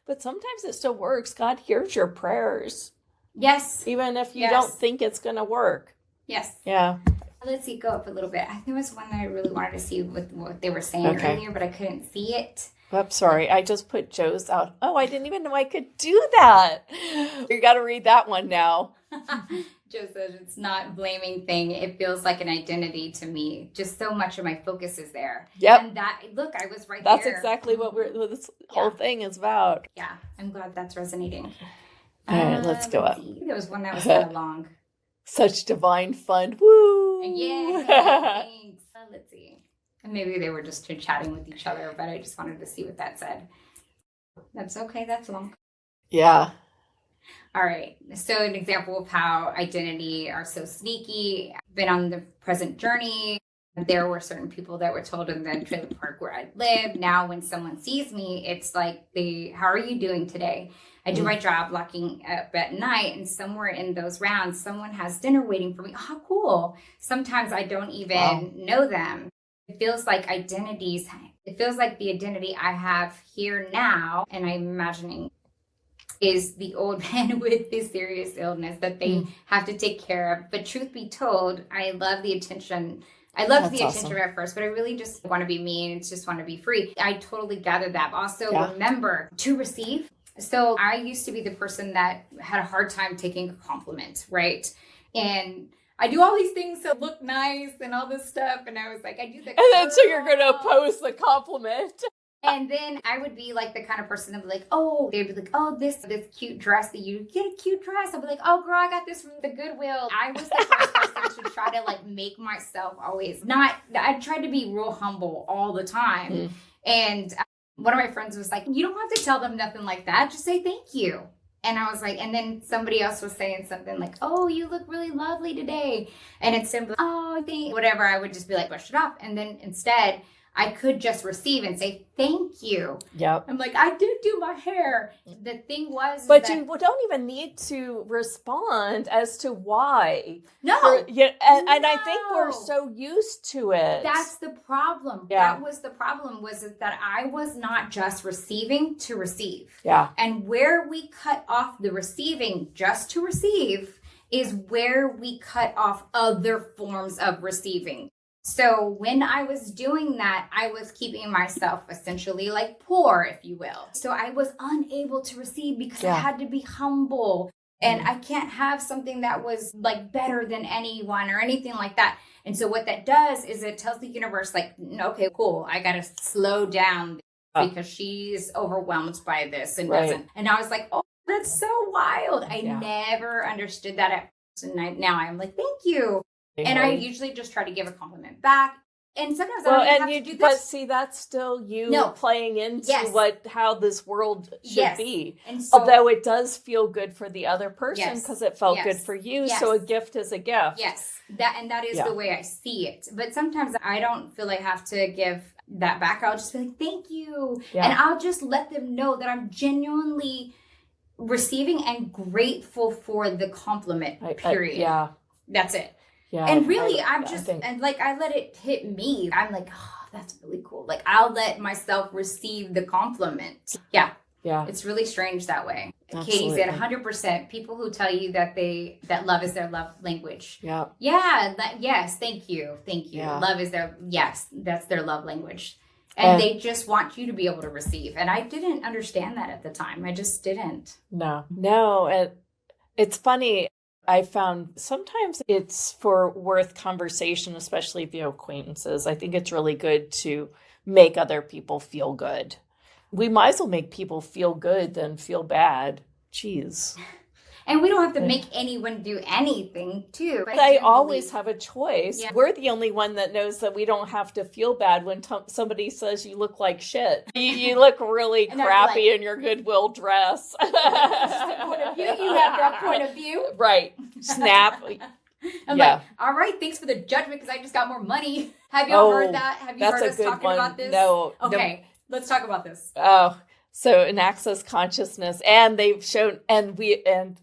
S1: But sometimes it still works. God hears your prayers.
S2: Yes.
S1: Even if you don't think it's going to work.
S2: Yes.
S1: Yeah.
S2: Let's see, go up a little bit. I think there was one that I really wanted to see with what they were saying earlier, but I couldn't see it.
S1: I'm sorry. I just put Joe's out. Oh, I didn't even know I could do that. You got to read that one now.
S2: Joe says it's not a blaming thing. It feels like an identity to me. Just so much of my focus is there.
S1: Yep.
S2: And look, I was right
S1: That's
S2: there.
S1: That's exactly what this whole thing is about.
S2: Yeah. I'm glad that's resonating.
S1: All right, let's go up.
S2: There was one that was kind of long.
S1: Such divine fun. Woo!
S2: Yeah, thanks. Let's see. And maybe they were just chatting with each other, but I just wanted to see what that said. That's okay. That's long.
S1: Yeah.
S2: All right. So an example of how identity are so sneaky. Been on the present journey. There were certain people that were told in the trailer park where I live. Now when someone sees me, it's like, how are you doing today? I do my job locking up at night, and somewhere in those rounds, someone has dinner waiting for me. Oh, cool. Sometimes I don't even know them. It feels like identities. It feels like the identity I have here now, and I'm imagining is the old man with this serious illness that they have to take care of. But truth be told, I love the attention. I loved the attention at first, but I really just want to be me and just want to be free. I totally gathered that. Also, remember to receive. So I used to be the person that had a hard time taking a compliment, right? And I do all these things to look nice and all this stuff. And I was like, I do that.
S1: And then so you're going to oppose the compliment.
S2: And then I would be like the kind of person that would be like, oh, they'd be like, oh, this cute dress that you get a cute dress. I'd be like, oh, girl, I got this from the Goodwill. I was the first person to try to like make myself always I tried to be real humble all the time. And one of my friends was like, you don't have to tell them nothing like that. Just say thank you. And I was like, and then somebody else was saying something like, oh, you look really lovely today. And instead of, oh, whatever, I would just be like, brush it off. And then instead, I could just receive and say, thank you.
S1: Yep.
S2: I'm like, I did do my hair. The thing was...
S1: But you don't even need to respond as to why.
S2: No.
S1: And I think we're so used to it.
S2: That's the problem.
S1: Yeah.
S2: That was the problem, was that I was not just receiving to receive.
S1: Yeah.
S2: And where we cut off the receiving just to receive is where we cut off other forms of receiving. So when I was doing that, I was keeping myself essentially like poor, if you will. So I was unable to receive because I had to be humble. And I can't have something that was like better than anyone or anything like that. And so what that does is it tells the universe like, okay, cool. I got to slow down because she's overwhelmed by this and doesn't. And I was like, oh, that's so wild. I never understood that at first. And now I'm like, thank you. And I usually just try to give a compliment back. And sometimes I don't even have to do this.
S1: But see, that's still you playing into how this world should be. And so, although it does feel good for the other person because it felt good for you. So a gift is a gift.
S2: Yes. That is the way I see it. But sometimes I don't feel I have to give that back. I'll just be like, thank you. And I'll just let them know that I'm genuinely receiving and grateful for the compliment, period. That's it. Yeah, and really, I let it hit me. I'm like, oh, that's really cool. Like, I'll let myself receive the compliment. Yeah. It's really strange that way. Katie said 100%. People who tell you that love is their love language. Yeah. Yes. Thank you. Yeah. Love is that's their love language. And they just want you to be able to receive. And I didn't understand that at the time. I just didn't.
S1: No. And it's funny. I found sometimes it's worth conversation, especially if you have acquaintances. I think it's really good to make other people feel good. We might as well make people feel good than feel bad. Jeez.
S2: And we don't have to make anyone do anything, too.
S1: I always have a choice. Yeah. We're the only one that knows that we don't have to feel bad when somebody says you look like shit. You look really crappy in your Goodwill dress.
S2: Point of view. You have that point of view.
S1: Right. Snap.
S2: I'm like, all right, thanks for the judgment because I just got more money. Have y'all heard that? Have you heard us talking about this?
S1: No.
S2: Okay, let's talk about this.
S1: Oh. So in Access Consciousness, and they've shown, in our
S2: Woo and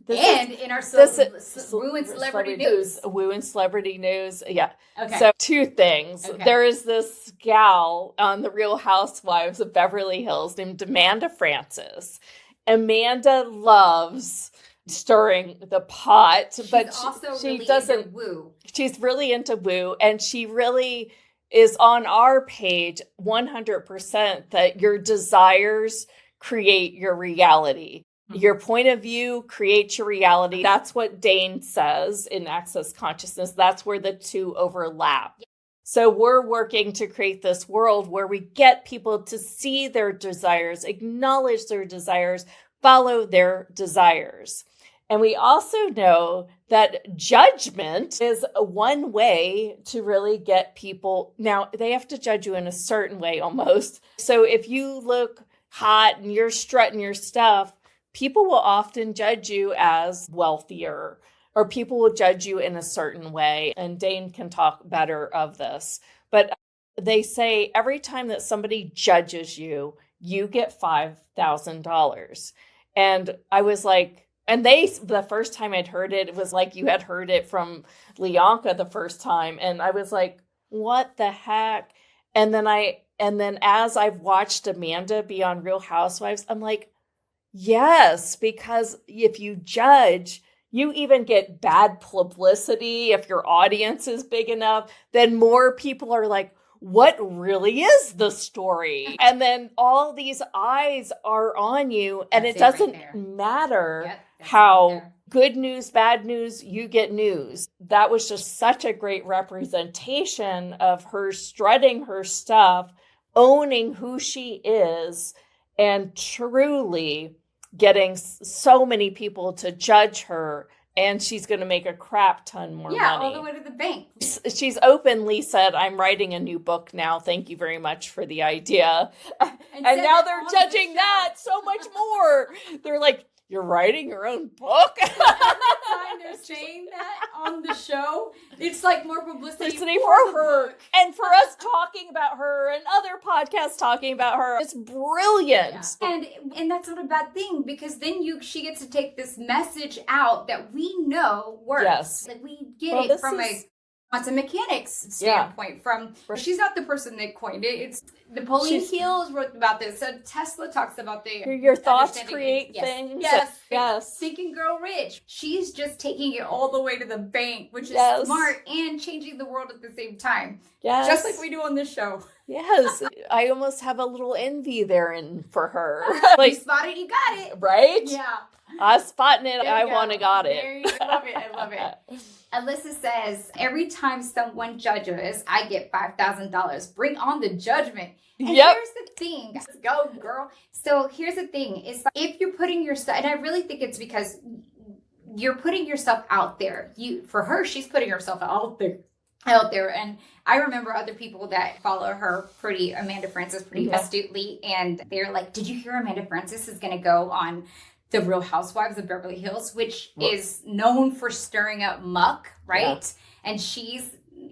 S2: Celebrity News.
S1: Woo and Celebrity News, yeah.
S2: Okay.
S1: So two things. Okay. There is this gal on The Real Housewives of Beverly Hills named Amanda Francis. Amanda loves stirring the pot, but she doesn't.
S2: Into woo.
S1: She's really into woo, and she really is on our page 100% that your desires create your reality. Mm-hmm. Your point of view creates your reality. That's what Dane says in Access Consciousness. That's where the two overlap. Yeah. So we're working to create this world where we get people to see their desires, acknowledge their desires, follow their desires. And we also know that judgment is one way to really get people. Now, they have to judge you in a certain way almost. So if you look hot and you're strutting your stuff, people will often judge you as wealthier, or people will judge you in a certain way. And Dane can talk better of this. But they say every time that somebody judges you, you get $5,000. And I was like, and the first time I'd heard it, it was like you had heard it from Lyanca the first time. And I was like, what the heck? And then as I've watched Amanda be on Real Housewives, I'm like, yes, because if you judge, you even get bad publicity. If your audience is big enough, then more people are like, what really is the story? And then all these eyes are on you, and it doesn't matter how good news, bad news, you get news. That was just such a great representation of her strutting her stuff, owning who she is, and truly getting so many people to judge her. And she's going to make a crap ton more money.
S2: Yeah, all the way to the bank.
S1: She's openly said, I'm writing a new book now. Thank you very much for the idea. And now they're judging that so much more. They're like, you're writing your own book?
S2: Every time they're saying that on the show, it's like more publicity
S1: for her. And for us talking about her and other podcasts talking about her. It's brilliant.
S2: Yeah. And that's not a bad thing, because then she gets to take this message out that we know works.
S1: Yes.
S2: Like we get it from a quantum mechanics standpoint from, she's not the person that coined it. It's Napoleon Hill wrote about this. So Tesla talks about
S1: your thoughts create things.
S2: Yes. Think and Grow Rich. She's just taking it all the way to the bank, which is smart and changing the world at the same time.
S1: Yes.
S2: Just like we do on this show.
S1: Yes. I almost have a little envy there for her.
S2: You spotted, you got it.
S1: Right?
S2: Yeah.
S1: I was spotting it. I want to got it.
S2: I love it. I love it. Alyssa says, every time someone judges, I get $5,000. Bring on the judgment. And here's the thing. Let's go, girl. So here's the thing. Is if you're putting yourself, and I really think it's because you're putting yourself out there. For her, she's putting herself out there. And I remember other people that follow her Amanda Francis pretty astutely. And they're like, did you hear Amanda Francis is going to go on The Real Housewives of Beverly Hills, which is known for stirring up muck, right? Yeah. And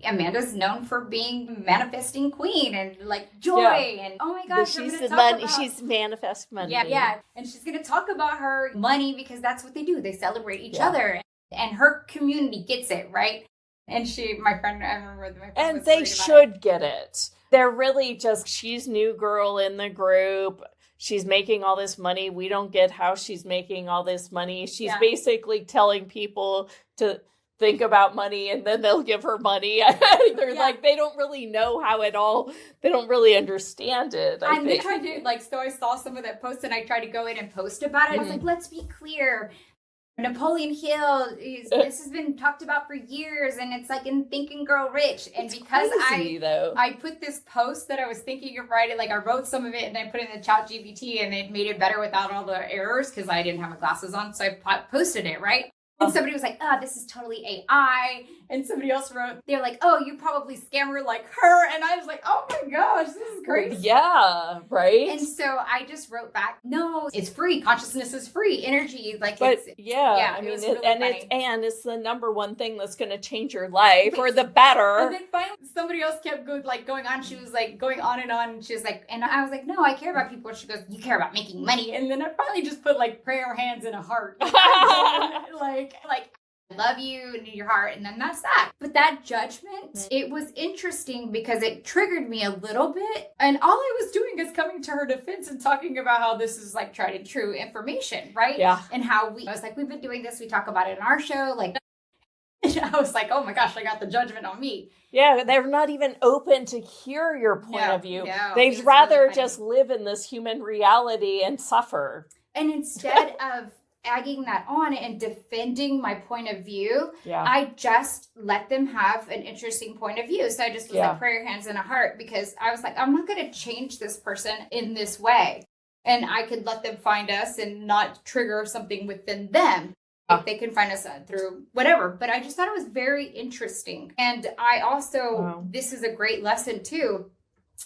S2: Amanda's known for being manifesting queen and like joy and oh my gosh,
S1: she's manifest money.
S2: Yeah. And she's gonna talk about her money because that's what they do. They celebrate each other. And her community gets it, right? And my friend
S1: and they should get it. They're really just, she's new girl in the group. She's making all this money. We don't get how she's making all this money. She's basically telling people to think about money and then they'll give her money. They're like, they don't really know how it all, they don't really understand it.
S2: And they tried to, so I saw some of that post and I tried to go in and post about it. I was like, let's be clear. Napoleon Hill, this has been talked about for years, and it's like in Think and Grow Rich. And it's because I put this post that I was thinking of writing, I wrote some of it and I put it in the chat GPT and it made it better without all the errors because I didn't have my glasses on. So I posted it, right? And somebody was like, this is totally AI. And somebody else wrote, they're like, oh, you probably scammer like her. And I was like, oh my gosh, this is crazy.
S1: Yeah, right?
S2: And so I just wrote back, no, it's free. Consciousness is free. Energy,
S1: I mean, it's the number one thing that's going to change your life for the better.
S2: And then finally somebody else kept going on. She was going on. And she was like, and I was like, no, I care about people. And she goes, you care about making money. And then I finally just put prayer hands in a heart. I love you in your heart, and then that's that. But that judgment, it was interesting because it triggered me a little bit, and all I was doing is coming to her defense and talking about how this is tried and true information, right?
S1: Yeah.
S2: And how I was like, we've been doing this, we talk about it in our show, and I was like, oh my gosh, I got the judgment on me.
S1: Yeah, they're not even open to hear your point of view.
S2: No,
S1: they'd rather just live in this human reality and suffer.
S2: And instead of egging that on and defending my point of view, I just let them have an interesting point of view. So I just was prayer hands in a heart because I was like, I'm not going to change this person in this way. And I could let them find us and not trigger something within them. If they can find us through whatever. But I just thought it was very interesting. And I also, this is a great lesson too,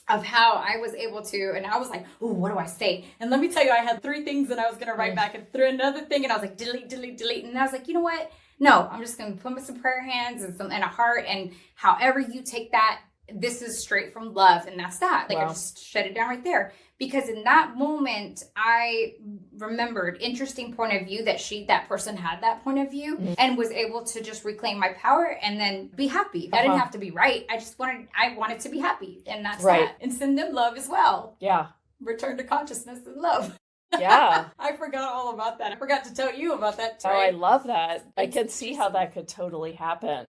S2: of how I was able to, and I was like, oh, what do I say? And let me tell you, I had 3 things that I was going to write back and threw another thing. And I was like, delete. And I was like, you know what? No, I'm just going to put some prayer hands and a heart. And however you take that, this is straight from love. And that's that. I just shut it down right there. Because in that moment, I remembered interesting point of view that person had that point of view and was able to just reclaim my power and then be happy. I didn't have to be right. I wanted to be happy. And that's that. And send them love as well.
S1: Yeah.
S2: Return to consciousness and love.
S1: Yeah.
S2: I forgot all about that. I forgot to tell you about that too.
S1: Oh, I love that. I can see how that could totally happen.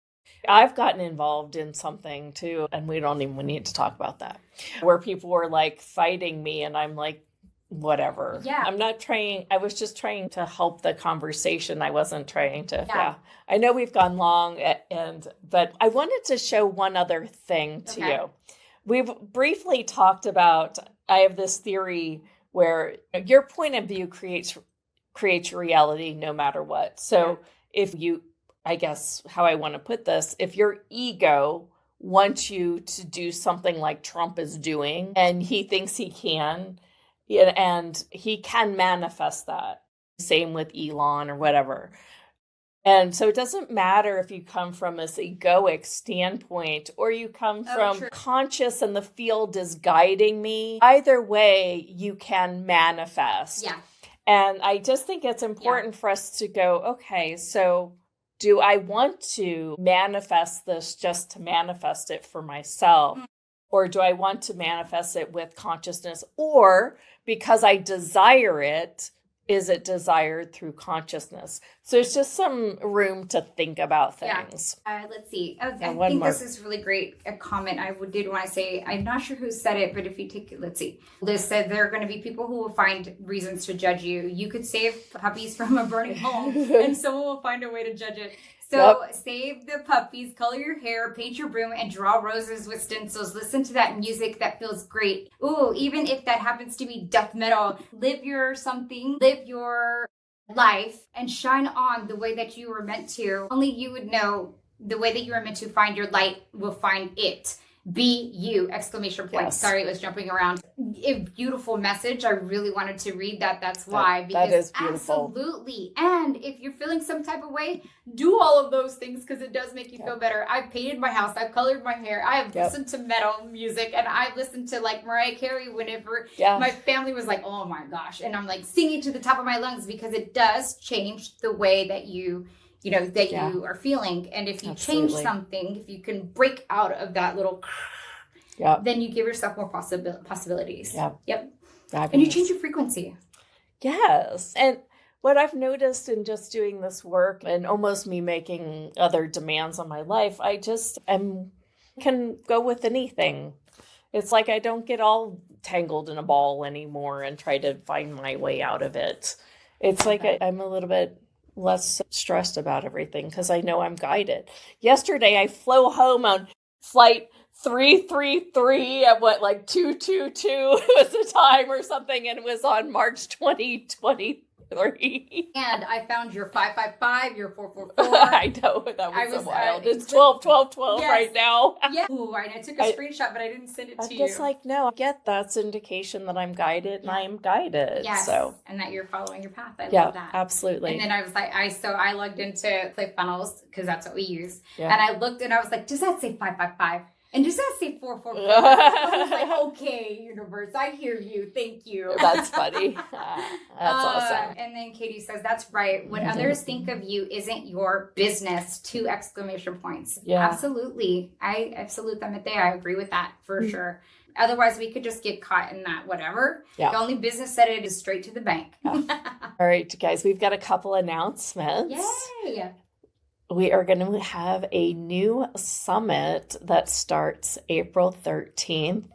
S1: I've gotten involved in something too, and we need to talk about that, where people were fighting me and I'm like, whatever.
S2: Yeah.
S1: I was just trying to help the conversation. I wasn't trying to, I know we've gone long but I wanted to show one other thing to you. We've briefly talked about, I have this theory where your point of view creates your reality no matter what. So if you, I guess how I want to put this, if your ego wants you to do something like Trump is doing, and he thinks he can, and he can manifest that. Same with Elon or whatever. And so it doesn't matter if you come from this egoic standpoint or you come from conscious and the field is guiding me. Either way, you can manifest.
S2: Yeah.
S1: And I just think it's important for us to go, okay, so do I want to manifest this just to manifest it for myself? Or do I want to manifest it with consciousness? Or because I desire it, is it desired through consciousness? So it's just some room to think about things.
S2: Let's see. I think this is really great. A comment I did want to say, I'm not sure who said it, but if you take it, let's see. Liz said there are going to be people who will find reasons to judge you. You could save puppies from a burning home and someone will find a way to judge it. So save the puppies, color your hair, paint your room, and draw roses with stencils. Listen to that music that feels great. Ooh, even if that happens to be death metal, live your life and shine on the way that you were meant to. Only you would know the way that you were meant to find your light will find it. Be you! Exclamation point. Yes. Sorry, it was jumping around. A beautiful message. I really wanted to read that. That's why. Because
S1: that is beautiful.
S2: Absolutely. And if you're feeling some type of way, do all of those things because it does make you feel better. I've painted my house. I've colored my hair. I have listened to metal music. And I've listened to like Mariah Carey whenever my family was like, oh my gosh. And I'm like singing to the top of my lungs because it does change the way that you are feeling. And if you change something, if you can break out of that little, then you give yourself more possibilities. Yep. And you change your frequency.
S1: Yes. And what I've noticed in just doing this work and almost me making other demands on my life, I just can go with anything. It's like I don't get all tangled in a ball anymore and try to find my way out of it. It's like I'm a little bit less stressed about everything because I know I'm guided. Yesterday, I flew home on flight 333 at 222 was the time or something, and it was on March 2023.
S2: And I found your 555, your 444.
S1: I know, that was so wild. It's 12 right now.
S2: Yeah. Ooh, and I took a screenshot, but I didn't send it to you.
S1: I'm just like, no, I get that's indication that I'm guided and I'm guided.
S2: Yes,
S1: so.
S2: And that you're following your path. I love that.
S1: Absolutely.
S2: And then I was like, I logged into ClickFunnels because that's what we use. Yeah. And I looked and I was like, does that say 555? And does that say 444? I was like, okay, universe, I hear you. Thank you.
S1: That's funny. That's awesome.
S2: And then Katie says, that's right. What others think of you isn't your business. 2 exclamation points. Yeah. Absolutely. I salute them at there. I agree with that for sure. Otherwise, we could just get caught in that whatever. Yeah. The only business that it is straight to the bank.
S1: All right, guys, we've got a couple announcements.
S2: Yay.
S1: We are going to have a new summit that starts April 13th,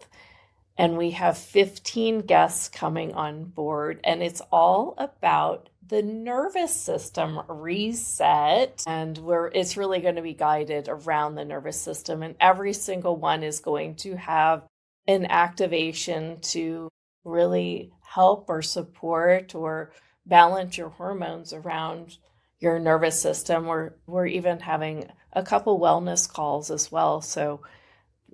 S1: and we have 15 guests coming on board, and it's all about the nervous system reset, and it's really going to be guided around the nervous system, and every single one is going to have an activation to really help or support or balance your hormones around your nervous system. We're even having a couple wellness calls as well. So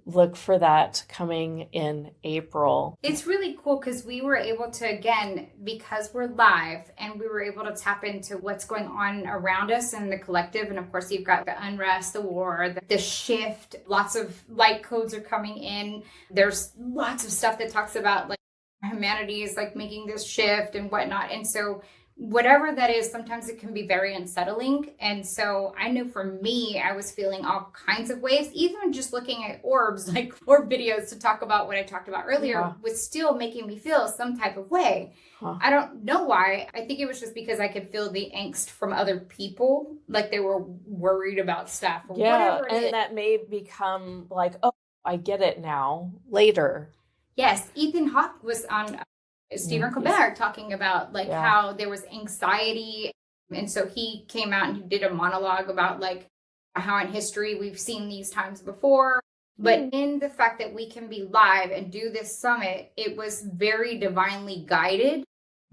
S1: look for that coming in April.
S2: It's really cool because we were able to, again, because we're live and we were able to tap into what's going on around us in the collective. And of course, you've got the unrest, the war, the shift, lots of light codes are coming in. There's lots of stuff that talks about like humanity is like making this shift and whatnot. And so whatever that is, sometimes it can be very unsettling. And so I know for me, I was feeling all kinds of ways, even just looking at orbs, like orb videos to talk about what I talked about earlier was still making me feel some type of way. I don't know why. I think it was just because I could feel the angst from other people, like they were worried about stuff or whatever.
S1: And that may become like, oh, I get it now, later.
S2: Yes, Ethan Hawke was on Stephen Colbert talking about like how there was anxiety. And so he came out and he did a monologue about like how in history we've seen these times before. But in the fact that we can be live and do this summit, it was very divinely guided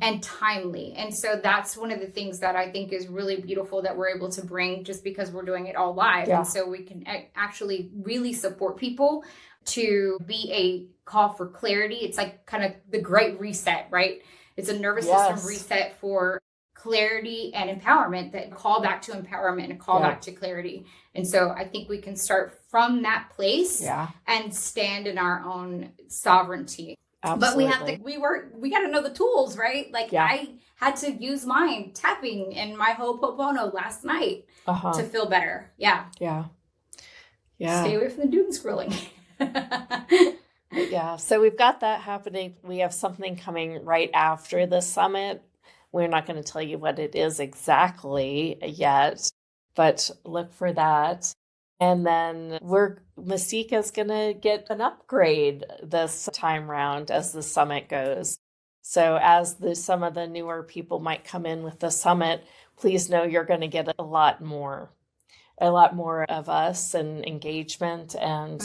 S2: and timely. And so that's one of the things that I think is really beautiful that we're able to bring just because we're doing it all live. And so we can actually really support people to be a call for clarity. It's like kind of the great reset, right? It's a nervous system reset for clarity and empowerment, that call back to empowerment and call back to clarity. And so I think we can start from that place and stand in our own sovereignty.
S1: Absolutely.
S2: But we got to know the tools, right? Like I had to use mine, tapping and my Ho'oponopono last night to feel better. Yeah.
S1: Yeah.
S2: Stay away from the doom scrolling.
S1: Yeah. So we've got that happening. We have something coming right after the summit. We're not going to tell you what it is exactly yet, but look for that. And then Mystique is going to get an upgrade this time round as the summit goes. So as some of the newer people might come in with the summit, please know you're going to get a lot more of us and engagement and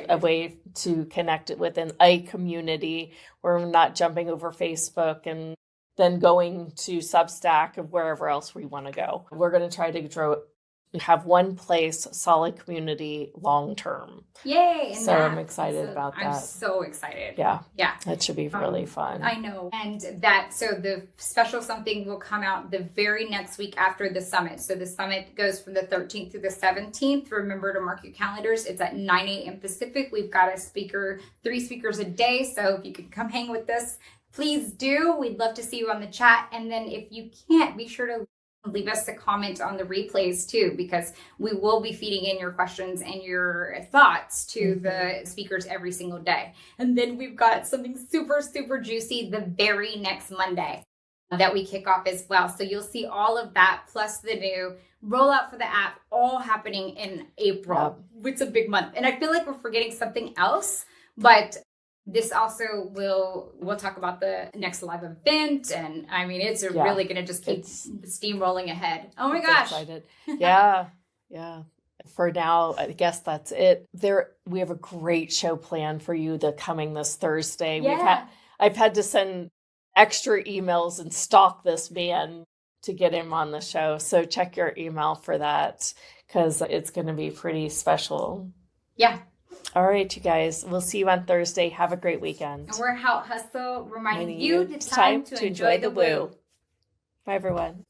S1: a way to connect it within a community where we're not jumping over Facebook and then going to Substack and wherever else we want to go. We're going to try to have one place, solid community, long term.
S2: Yay!
S1: So I'm excited about that.
S2: I'm so excited.
S1: Yeah. That should be really fun.
S2: I know. And so the special something will come out the very next week after the summit. So the summit goes from the 13th through the 17th. Remember to mark your calendars. It's at 9 a.m. Pacific. We've got 3 speakers a day. So if you could come hang with us, please do. We'd love to see you on the chat. And then if you can't, be sure to leave us a comment on the replays too, because we will be feeding in your questions and your thoughts to the speakers every single day. And then we've got something super, super juicy the very next Monday that we kick off as well. So you'll see all of that plus the new rollout for the app all happening in April. It's a big month. And I feel like we're forgetting something else, but this also we'll talk about the next live event. And I mean, it's really going to just keep steamrolling ahead. Oh my gosh.
S1: Excited. Yeah. For now, I guess that's it. We have a great show planned for you coming this Thursday.
S2: Yeah.
S1: I've had to send extra emails and stalk this man to get him on the show. So check your email for that because it's going to be pretty special.
S2: Yeah.
S1: All right, you guys. We'll see you on Thursday. Have a great weekend.
S2: And we're How Hustle reminding you it's time to enjoy the woo.
S1: Bye, everyone.